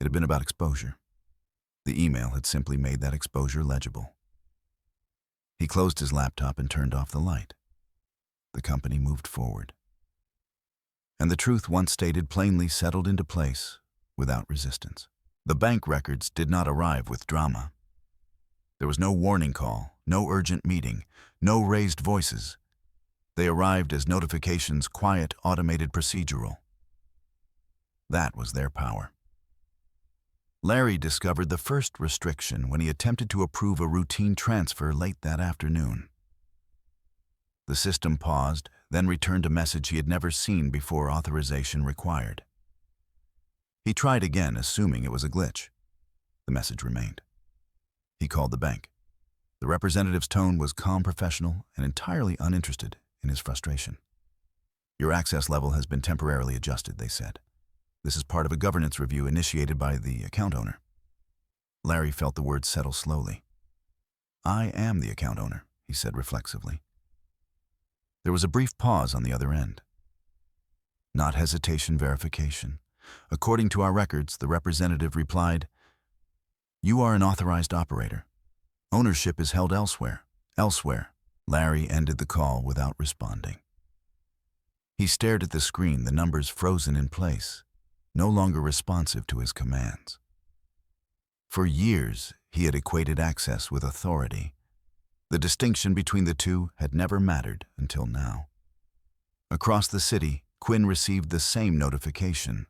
It had been about exposure. The email had simply made that exposure legible. He closed his laptop and turned off the light. The company moved forward. And the truth once stated plainly settled into place without resistance. The bank records did not arrive with drama. There was no warning call, no urgent meeting, no raised voices. They arrived as notifications, quiet, automated, procedural. That was their power. Larry discovered the first restriction when he attempted to approve a routine transfer late that afternoon. The system paused, then returned a message he had never seen before authorization required. He tried again, assuming it was a glitch. The message remained. He called the bank. The representative's tone was calm, professional, and entirely uninterested in his frustration. Your access level has been temporarily adjusted, they said. This is part of a governance review initiated by the account owner. Larry felt the words settle slowly. I am the account owner, he said reflexively. There was a brief pause on the other end. Not hesitation, verification. According to our records, the representative replied, You are an authorized operator. Ownership is held elsewhere. Elsewhere. Larry ended the call without responding. He stared at the screen, the numbers frozen in place, no longer responsive to his commands. For years, he had equated access with authority. The distinction between the two had never mattered until now. Across the city, Quinn received the same notification.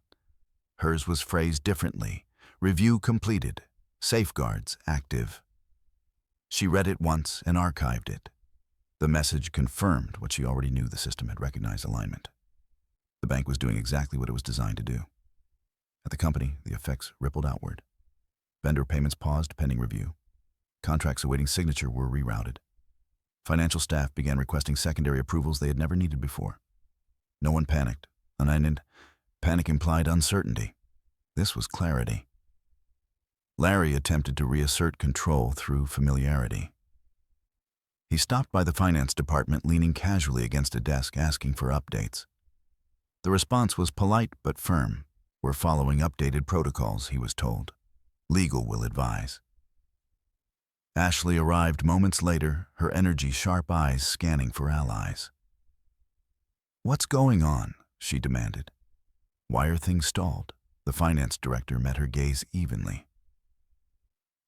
Hers was phrased differently. Review completed. Safeguards active. She read it once and archived it. The message confirmed what she already knew: the system had recognized alignment. The bank was doing exactly what it was designed to do. At the company, the effects rippled outward. Vendor payments paused pending review. Contracts awaiting signature were rerouted. Financial staff began requesting secondary approvals they had never needed before. No one panicked. Unended. Panic implied uncertainty. This was clarity. Larry attempted to reassert control through familiarity. He stopped by the finance department, leaning casually against a desk, asking for updates. The response was polite but firm. "We're following updated protocols," he was told. "Legal will advise." Ashley arrived moments later, her energy-sharp eyes scanning for allies. "What's going on?" she demanded. "Why are things stalled?" The finance director met her gaze evenly.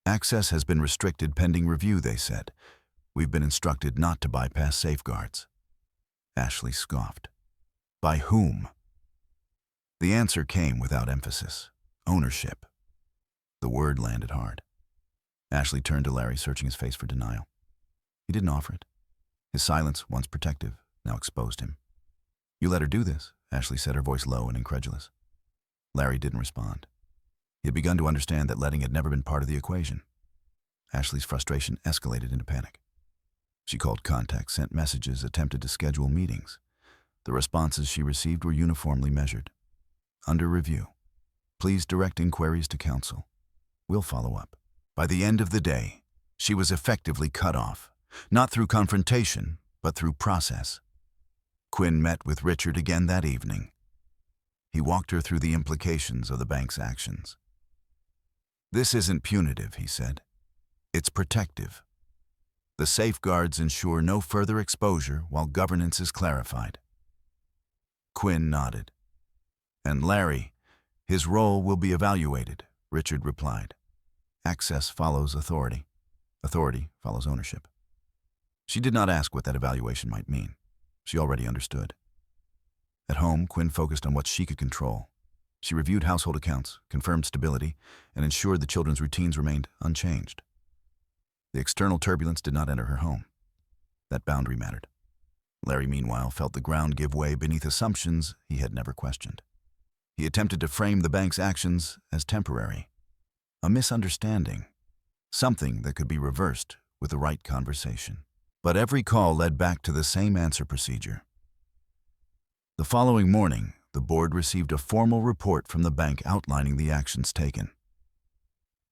"Access has been restricted pending review," they said. "We've been instructed not to bypass safeguards." Ashley scoffed. "By whom?" The answer came without emphasis. Ownership. The word landed hard. Ashley turned to Larry, searching his face for denial. He didn't offer it. His silence, once protective, now exposed him. "You let her do this," Ashley said, her voice low and incredulous. Larry didn't respond. He had begun to understand that letting had never been part of the equation. Ashley's frustration escalated into panic. She called contacts, sent messages, attempted to schedule meetings. The responses she received were uniformly measured. "Under review. Please direct inquiries to counsel. We'll follow up." By the end of the day, she was effectively cut off, not through confrontation, but through process. Quinn met with Richard again that evening. He walked her through the implications of the bank's actions. "This isn't punitive," he said. "It's protective. The safeguards ensure no further exposure while governance is clarified." Quinn nodded. "And Larry, his role will be evaluated," Richard replied. "Access follows authority. Authority follows ownership." She did not ask what that evaluation might mean. She already understood. At home, Quinn focused on what she could control. She reviewed household accounts, confirmed stability, and ensured the children's routines remained unchanged. The external turbulence did not enter her home. That boundary mattered. Larry, meanwhile, felt the ground give way beneath assumptions he had never questioned. He attempted to frame the bank's actions as temporary. A misunderstanding. Something that could be reversed with the right conversation. But every call led back to the same answer procedure. The following morning, the board received a formal report from the bank outlining the actions taken.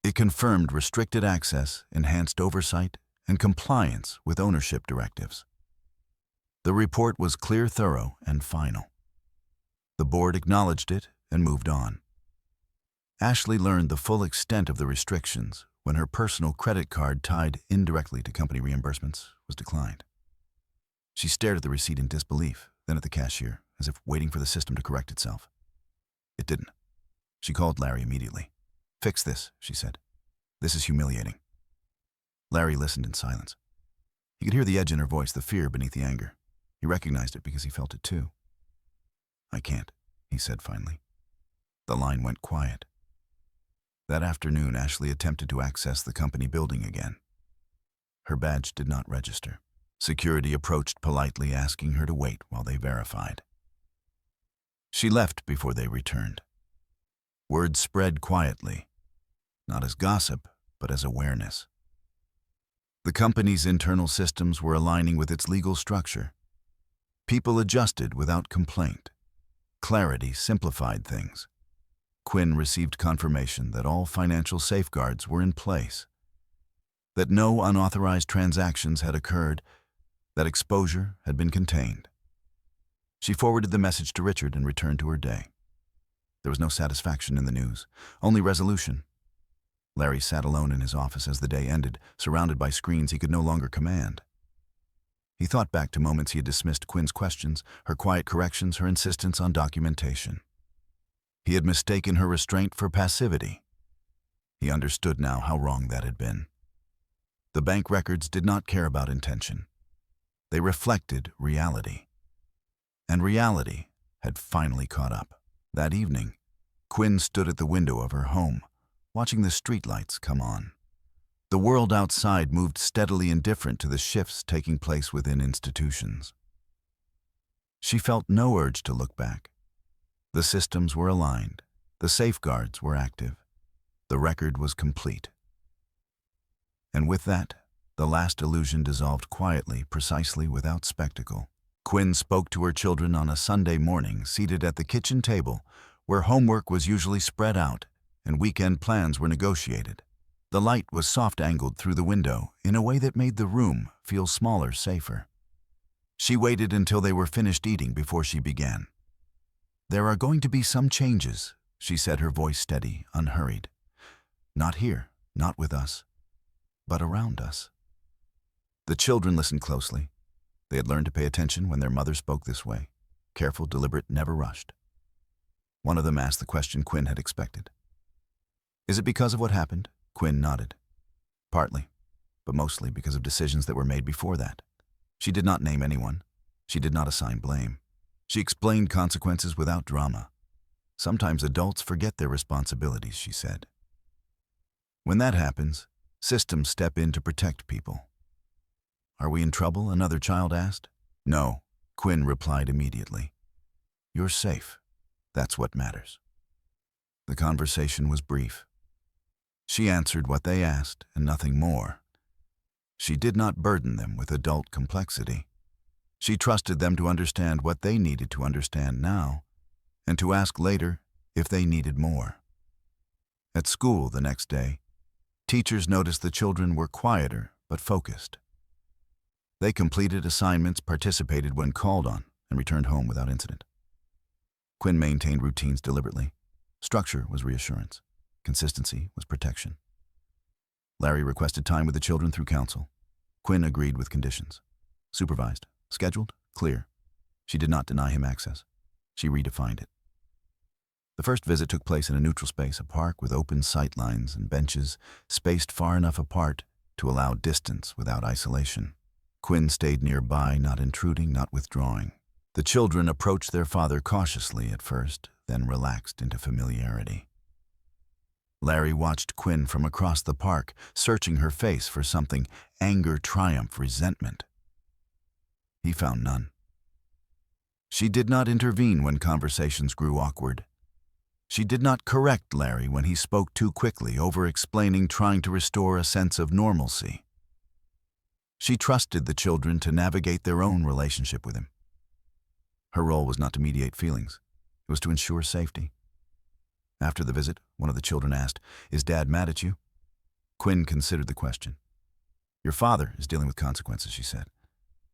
It confirmed restricted access, enhanced oversight, and compliance with ownership directives. The report was clear, thorough, and final. The board acknowledged it and moved on. Ashley learned the full extent of the restrictions when her personal credit card tied indirectly to company reimbursements was declined. She stared at the receipt in disbelief, then at the cashier, as if waiting for the system to correct itself. It didn't. She called Larry immediately. "Fix this," she said. "This is humiliating." Larry listened in silence. He could hear the edge in her voice, the fear beneath the anger. He recognized it because he felt it too. "I can't," he said finally. The line went quiet. That afternoon, Ashley attempted to access the company building again. Her badge did not register. Security approached politely, asking her to wait while they verified. She left before they returned. Word spread quietly, not as gossip, but as awareness. The company's internal systems were aligning with its legal structure. People adjusted without complaint. Clarity simplified things. Quinn received confirmation that all financial safeguards were in place, that no unauthorized transactions had occurred, that exposure had been contained. She forwarded the message to Richard and returned to her day. There was no satisfaction in the news, only resolution. Larry sat alone in his office as the day ended, surrounded by screens he could no longer command. He thought back to moments he had dismissed Quinn's questions, her quiet corrections, her insistence on documentation. He had mistaken her restraint for passivity. He understood now how wrong that had been. The bank records did not care about intention. They reflected reality. And reality had finally caught up. That evening, Quinn stood at the window of her home, watching the streetlights come on. The world outside moved steadily indifferent to the shifts taking place within institutions. She felt no urge to look back. The systems were aligned. The safeguards were active. The record was complete. And with that, the last illusion dissolved quietly, precisely without spectacle. Quinn spoke to her children on a Sunday morning, seated at the kitchen table, where homework was usually spread out and weekend plans were negotiated. The light was soft-angled through the window in a way that made the room feel smaller, safer. She waited until they were finished eating before she began. "There are going to be some changes," she said, her voice steady, unhurried. "Not here, not with us, but around us." The children listened closely. They had learned to pay attention when their mother spoke this way. Careful, deliberate, never rushed. One of them asked the question Quinn had expected. "Is it because of what happened?" Quinn nodded. "Partly, but mostly because of decisions that were made before that." She did not name anyone. She did not assign blame. She explained consequences without drama. "Sometimes adults forget their responsibilities," she said. "When that happens, systems step in to protect people." "Are we in trouble?" another child asked. "No," Quinn replied immediately. "You're safe. That's what matters." The conversation was brief. She answered what they asked and nothing more. She did not burden them with adult complexity. She trusted them to understand what they needed to understand now, and to ask later if they needed more. At school the next day, teachers noticed the children were quieter but focused. They completed assignments, participated when called on, and returned home without incident. Quinn maintained routines deliberately. Structure was reassurance. Consistency was protection. Larry requested time with the children through counsel. Quinn agreed with conditions. Supervised, scheduled, clear. She did not deny him access. She redefined it. The first visit took place in a neutral space, a park with open sight lines and benches spaced far enough apart to allow distance without isolation. Quinn stayed nearby, not intruding, not withdrawing. The children approached their father cautiously at first, then relaxed into familiarity. Larry watched Quinn from across the park, searching her face for something: anger, triumph, resentment. He found none. She did not intervene when conversations grew awkward. She did not correct Larry when he spoke too quickly, over-explaining, trying to restore a sense of normalcy. She trusted the children to navigate their own relationship with him. Her role was not to mediate feelings. It was to ensure safety. After the visit, one of the children asked, "Is Dad mad at you?" Quinn considered the question. "Your father is dealing with consequences," she said.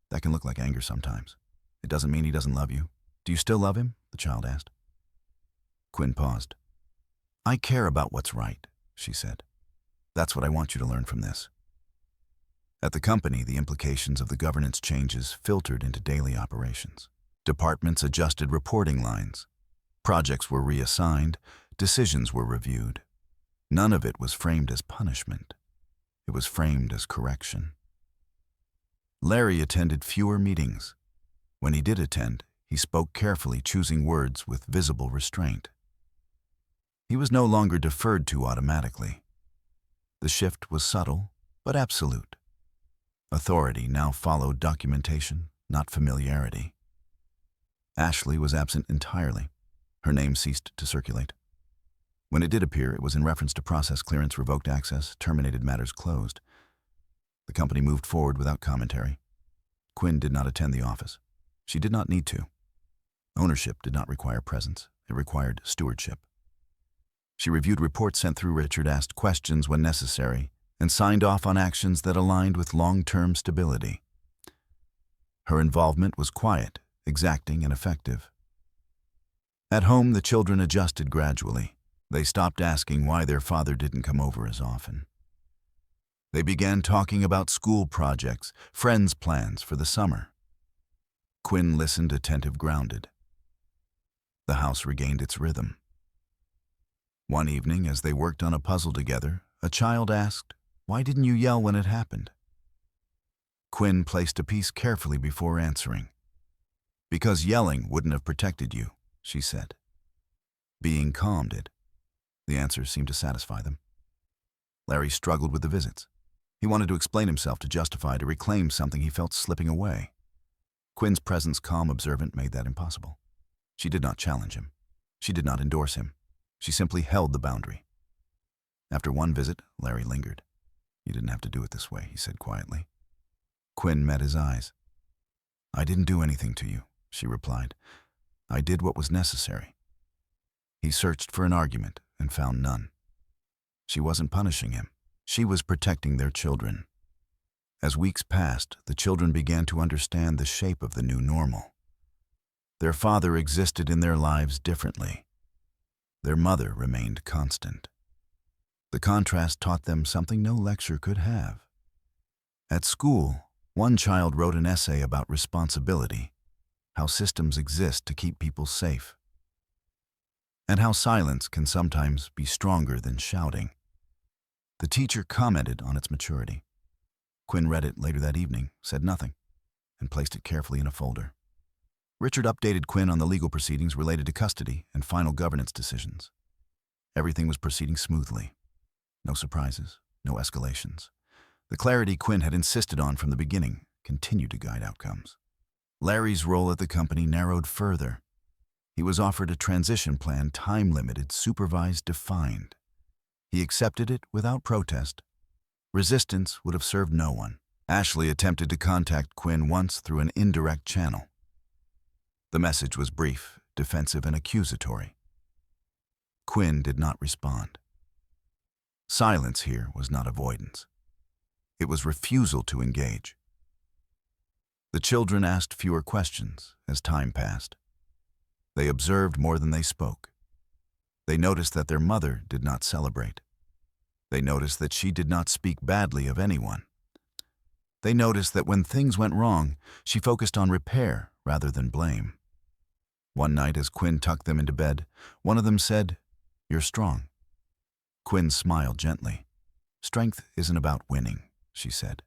"That can look like anger sometimes. It doesn't mean he doesn't love you." "Do you still love him?" the child asked. Quinn paused. "I care about what's right," she said. "That's what I want you to learn from this." At the company, the implications of the governance changes filtered into daily operations. Departments adjusted reporting lines. Projects were reassigned. Decisions were reviewed. None of it was framed as punishment. It was framed as correction. Larry attended fewer meetings. When he did attend, he spoke carefully, choosing words with visible restraint. He was no longer deferred to automatically. The shift was subtle, but absolute. Authority now followed documentation, not familiarity. Ashley was absent entirely. Her name ceased to circulate. When it did appear, it was in reference to process clearance, revoked access, terminated matters closed. The company moved forward without commentary. Quinn did not attend the office. She did not need to. Ownership did not require presence. It required stewardship. She reviewed reports sent through Richard, asked questions when necessary, and signed off on actions that aligned with long-term stability. Her involvement was quiet, exacting, and effective. At home, the children adjusted gradually. They stopped asking why their father didn't come over as often. They began talking about school projects, friends' plans for the summer. Quinn listened, attentive, grounded. The house regained its rhythm. One evening, as they worked on a puzzle together, a child asked, "Why didn't you yell when it happened?" Quinn placed a piece carefully before answering. "Because yelling wouldn't have protected you," she said. Being calm did. The answer seemed to satisfy them. Larry struggled with the visits. He wanted to explain himself, to justify, to reclaim something he felt slipping away. Quinn's presence, calm, observant, made that impossible. She did not challenge him. She did not endorse him. She simply held the boundary. After one visit, Larry lingered. "You didn't have to do it this way," he said quietly. Quinn met his eyes. "I didn't do anything to you," she replied. "I did what was necessary." He searched for an argument and found none. She wasn't punishing him. She was protecting their children. As weeks passed, the children began to understand the shape of the new normal. Their father existed in their lives differently. Their mother remained constant. The contrast taught them something no lecture could have. At school, one child wrote an essay about responsibility, how systems exist to keep people safe, and how silence can sometimes be stronger than shouting. The teacher commented on its maturity. Quinn read it later that evening, said nothing, and placed it carefully in a folder. Richard updated Quinn on the legal proceedings related to custody and final governance decisions. Everything was proceeding smoothly. No surprises, no escalations. The clarity Quinn had insisted on from the beginning continued to guide outcomes. Larry's role at the company narrowed further. He was offered a transition plan, time-limited, supervised, defined. He accepted it without protest. Resistance would have served no one. Ashley attempted to contact Quinn once through an indirect channel. The message was brief, defensive, and accusatory. Quinn did not respond. Silence here was not avoidance. It was refusal to engage. The children asked fewer questions as time passed. They observed more than they spoke. They noticed that their mother did not celebrate. They noticed that she did not speak badly of anyone. They noticed that when things went wrong, she focused on repair rather than blame. One night, as Quinn tucked them into bed, one of them said, "You're strong." Quinn smiled gently. "Strength isn't about winning," she said.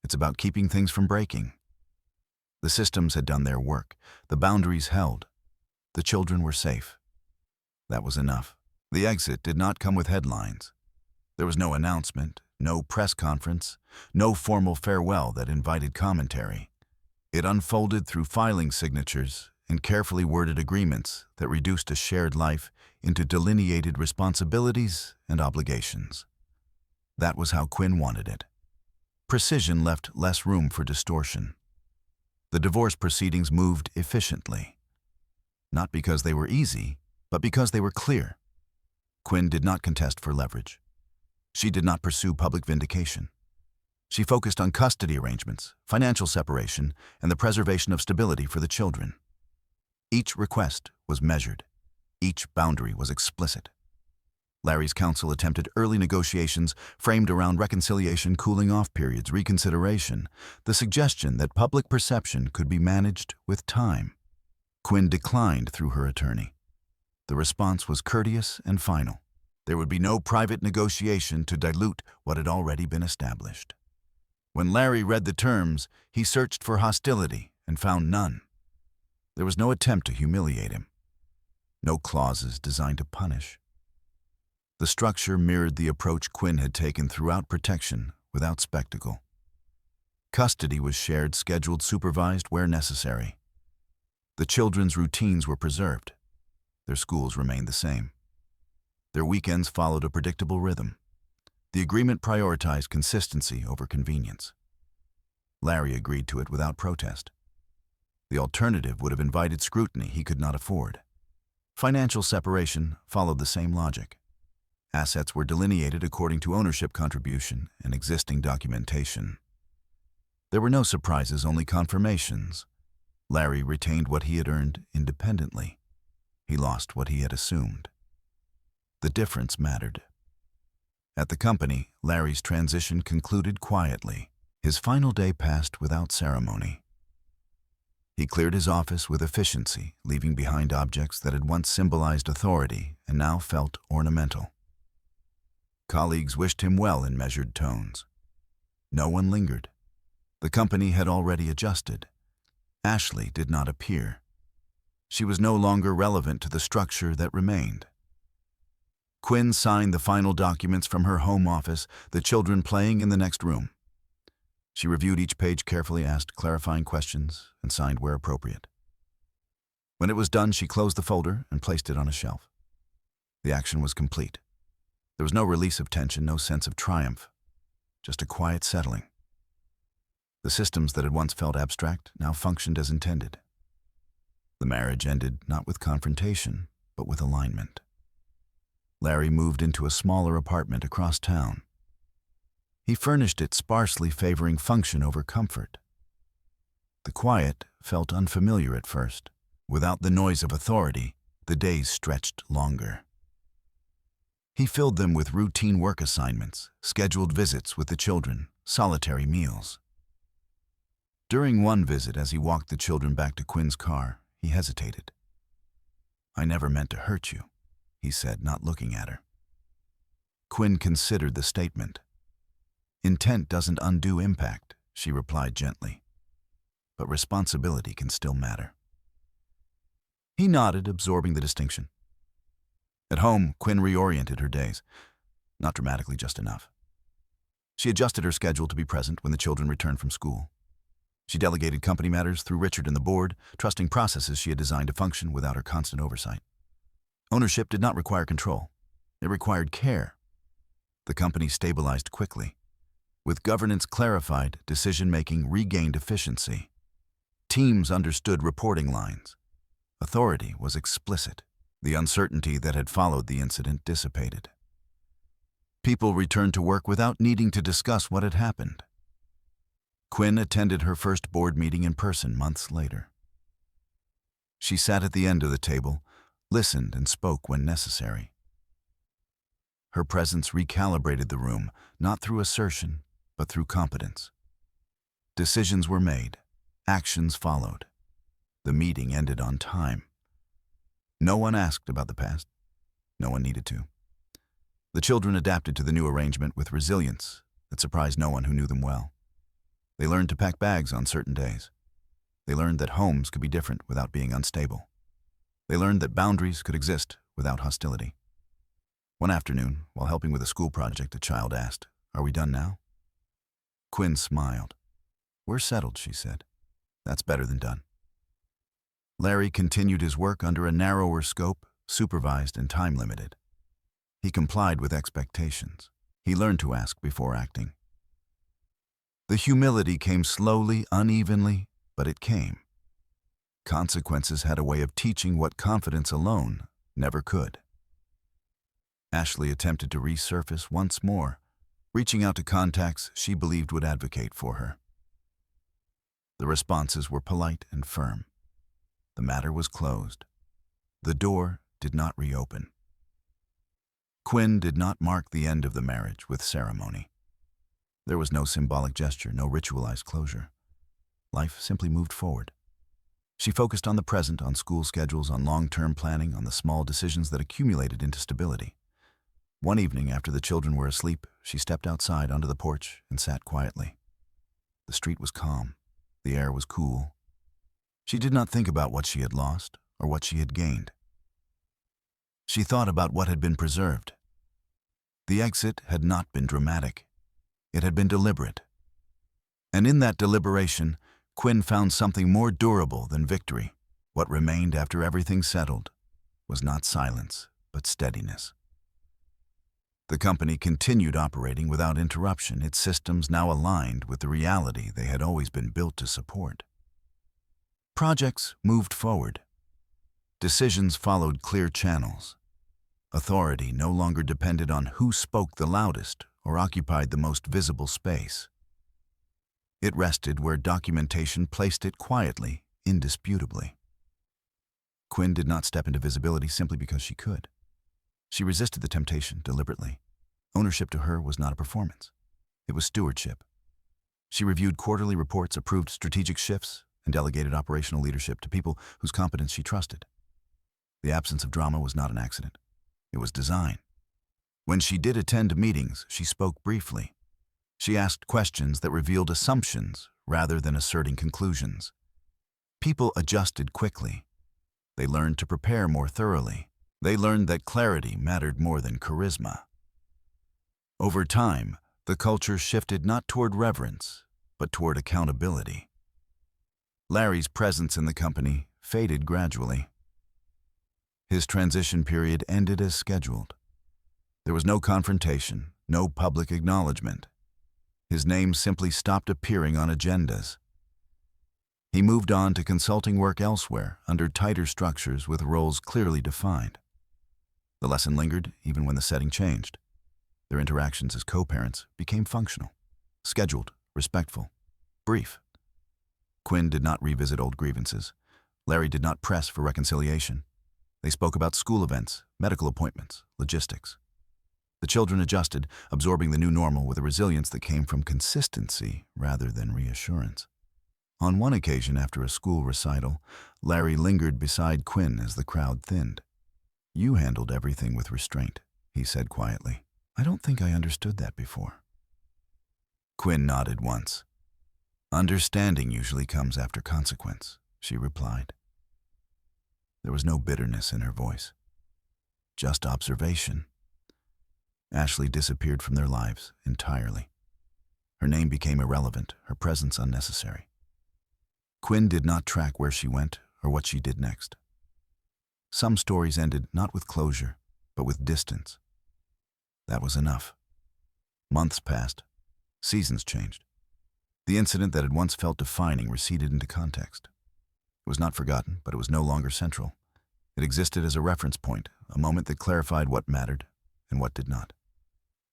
"It's about keeping things from breaking." The systems had done their work. The boundaries held. The children were safe. That was enough. The exit did not come with headlines. There was no announcement, no press conference, no formal farewell that invited commentary. It unfolded through filing signatures and carefully worded agreements that reduced a shared life into delineated responsibilities and obligations. That was how Quinn wanted it. Precision left less room for distortion. The divorce proceedings moved efficiently. Not because they were easy, but because they were clear. Quinn did not contest for leverage. She did not pursue public vindication. She focused on custody arrangements, financial separation, and the preservation of stability for the children. Each request was measured. Each boundary was explicit. Larry's counsel attempted early negotiations framed around reconciliation, cooling-off periods, reconsideration, the suggestion that public perception could be managed with time. Quinn declined through her attorney. The response was courteous and final. There would be no private negotiation to dilute what had already been established. When Larry read the terms, he searched for hostility and found none. There was no attempt to humiliate him. No clauses designed to punish. The structure mirrored the approach Quinn had taken throughout protection without spectacle. Custody was shared, scheduled, supervised where necessary. The children's routines were preserved. Their schools remained the same. Their weekends followed a predictable rhythm. The agreement prioritized consistency over convenience. Larry agreed to it without protest. The alternative would have invited scrutiny he could not afford. Financial separation followed the same logic. Assets were delineated according to ownership contribution and existing documentation. There were no surprises, only confirmations. Larry retained what he had earned independently. He lost what he had assumed. The difference mattered. At the company, Larry's transition concluded quietly. His final day passed without ceremony. He cleared his office with efficiency, leaving behind objects that had once symbolized authority and now felt ornamental. Colleagues wished him well in measured tones. No one lingered. The company had already adjusted. Ashley did not appear. She was no longer relevant to the structure that remained. Quinn signed the final documents from her home office, the children playing in the next room. She reviewed each page carefully, asked clarifying questions, and signed where appropriate. When it was done, she closed the folder and placed it on a shelf. The action was complete. There was no release of tension, no sense of triumph, just a quiet settling. The systems that had once felt abstract now functioned as intended. The marriage ended not with confrontation, but with alignment. Larry moved into a smaller apartment across town. He furnished it sparsely, favoring function over comfort. The quiet felt unfamiliar at first. Without the noise of authority, the days stretched longer. He filled them with routine work assignments, scheduled visits with the children, solitary meals. During one visit, as he walked the children back to Quinn's car, he hesitated. "I never meant to hurt you," he said, not looking at her. Quinn considered the statement. "Intent doesn't undo impact," she replied gently. "But responsibility can still matter." He nodded, absorbing the distinction. At home, Quinn reoriented her days. Not dramatically, just enough. She adjusted her schedule to be present when the children returned from school. She delegated company matters through Richard and the board, trusting processes she had designed to function without her constant oversight. Ownership did not require control. It required care. The company stabilized quickly. With governance clarified, decision-making regained efficiency. Teams understood reporting lines. Authority was explicit. The uncertainty that had followed the incident dissipated. People returned to work without needing to discuss what had happened. Quinn attended her first board meeting in person months later. She sat at the end of the table, listened and spoke when necessary. Her presence recalibrated the room, not through assertion, but through competence. Decisions were made. Actions followed. The meeting ended on time. No one asked about the past. No one needed to. The children adapted to the new arrangement with resilience that surprised no one who knew them well. They learned to pack bags on certain days. They learned that homes could be different without being unstable. They learned that boundaries could exist without hostility. One afternoon, while helping with a school project, a child asked, "Are we done now?" Quinn smiled. "We're settled," she said. "That's better than done." Larry continued his work under a narrower scope, supervised and time-limited. He complied with expectations. He learned to ask before acting. The humility came slowly, unevenly, but it came. Consequences had a way of teaching what confidence alone never could. Ashley attempted to resurface once more, reaching out to contacts she believed would advocate for her. The responses were polite and firm. The matter was closed. The door did not reopen. Quinn did not mark the end of the marriage with ceremony. There was no symbolic gesture, no ritualized closure. Life simply moved forward. She focused on the present, on school schedules, on long-term planning, on the small decisions that accumulated into stability. One evening, after the children were asleep, she stepped outside onto the porch and sat quietly. The street was calm. The air was cool. She did not think about what she had lost or what she had gained. She thought about what had been preserved. The exit had not been dramatic. It had been deliberate. And in that deliberation, Quinn found something more durable than victory. What remained after everything settled was not silence, but steadiness. The company continued operating without interruption, its systems now aligned with the reality they had always been built to support. Projects moved forward. Decisions followed clear channels. Authority no longer depended on who spoke the loudest or occupied the most visible space. It rested where documentation placed it quietly, indisputably. Quinn did not step into visibility simply because she could. She resisted the temptation deliberately. Ownership to her was not a performance. It was stewardship. She reviewed quarterly reports, approved strategic shifts, and delegated operational leadership to people whose competence she trusted. The absence of drama was not an accident. It was design. When she did attend meetings, she spoke briefly. She asked questions that revealed assumptions rather than asserting conclusions. People adjusted quickly. They learned to prepare more thoroughly. They learned that clarity mattered more than charisma. Over time, the culture shifted not toward reverence, but toward accountability. Larry's presence in the company faded gradually. His transition period ended as scheduled. There was no confrontation, no public acknowledgement. His name simply stopped appearing on agendas. He moved on to consulting work elsewhere, under tighter structures with roles clearly defined. The lesson lingered even when the setting changed. Their interactions as co-parents became functional, scheduled, respectful, brief. Quinn did not revisit old grievances. Larry did not press for reconciliation. They spoke about school events, medical appointments, logistics. The children adjusted, absorbing the new normal with a resilience that came from consistency rather than reassurance. On one occasion after a school recital, Larry lingered beside Quinn as the crowd thinned. "You handled everything with restraint," he said quietly. "I don't think I understood that before." Quinn nodded once. "Understanding usually comes after consequence," she replied. There was no bitterness in her voice, just observation. Ashley disappeared from their lives entirely. Her name became irrelevant, her presence unnecessary. Quinn did not track where she went or what she did next. Some stories ended not with closure, but with distance. That was enough. Months passed. Seasons changed. The incident that had once felt defining receded into context. It was not forgotten, but it was no longer central. It existed as a reference point, a moment that clarified what mattered and what did not.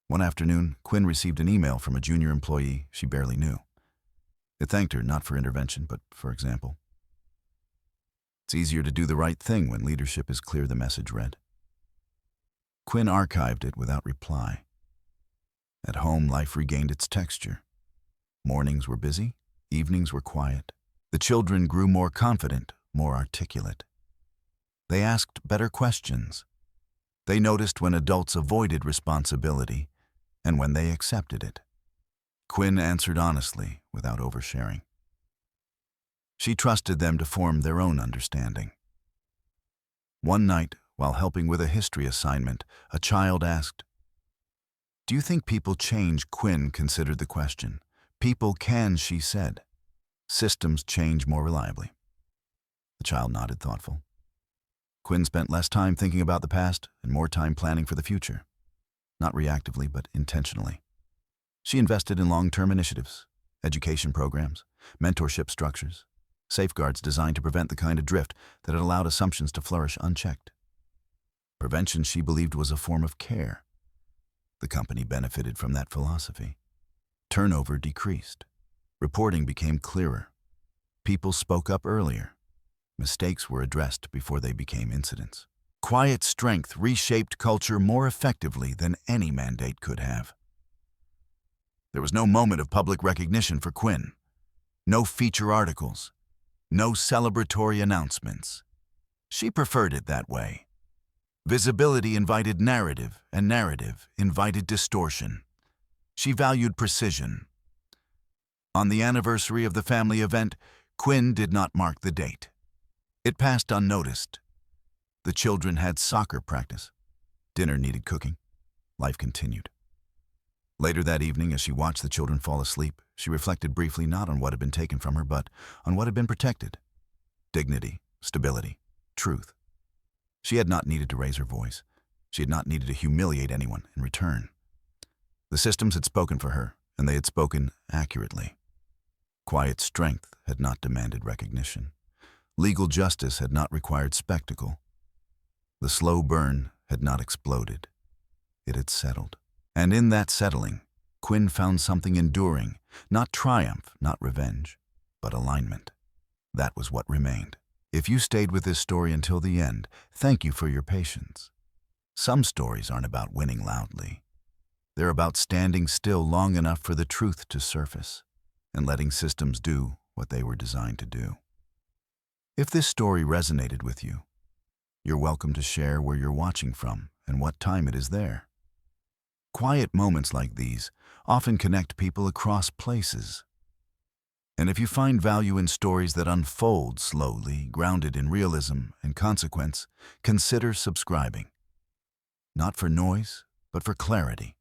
One afternoon, Quinn received an email from a junior employee she barely knew. It thanked her not for intervention, but for example. "It's easier to do the right thing when leadership is clear," the message read. Quinn archived it without reply. At home, life regained its texture. Mornings were busy, evenings were quiet. The children grew more confident, more articulate. They asked better questions. They noticed when adults avoided responsibility and when they accepted it. Quinn answered honestly, without oversharing. She trusted them to form their own understanding. One night, while helping with a history assignment, a child asked, "Do you think people change?" Quinn considered the question. "People can," she said. "Systems change more reliably." The child nodded, thoughtful. Quinn spent less time thinking about the past and more time planning for the future. Not reactively, but intentionally. She invested in long-term initiatives, education programs, mentorship structures, safeguards designed to prevent the kind of drift that had allowed assumptions to flourish unchecked. Prevention, she believed, was a form of care. The company benefited from that philosophy. Turnover decreased. Reporting became clearer. People spoke up earlier. Mistakes were addressed before they became incidents. Quiet strength reshaped culture more effectively than any mandate could have. There was no moment of public recognition for Quinn. No feature articles. No celebratory announcements. She preferred it that way. Visibility invited narrative, and narrative invited distortion. She valued precision. On the anniversary of the family event, Quinn did not mark the date. It passed unnoticed. The children had soccer practice. Dinner needed cooking. Life continued. Later that evening, as she watched the children fall asleep, she reflected briefly not on what had been taken from her, but on what had been protected. Dignity, stability, truth. She had not needed to raise her voice. She had not needed to humiliate anyone in return. The systems had spoken for her, and they had spoken accurately. Quiet strength had not demanded recognition. Legal justice had not required spectacle. The slow burn had not exploded. It had settled. And in that settling, Quinn found something enduring, not triumph, not revenge, but alignment. That was what remained. If you stayed with this story until the end, thank you for your patience. Some stories aren't about winning loudly. They're about standing still long enough for the truth to surface and letting systems do what they were designed to do. If this story resonated with you, you're welcome to share where you're watching from and what time it is there. Quiet moments like these often connect people across places. And if you find value in stories that unfold slowly, grounded in realism and consequence, consider subscribing. Not for noise, but for clarity.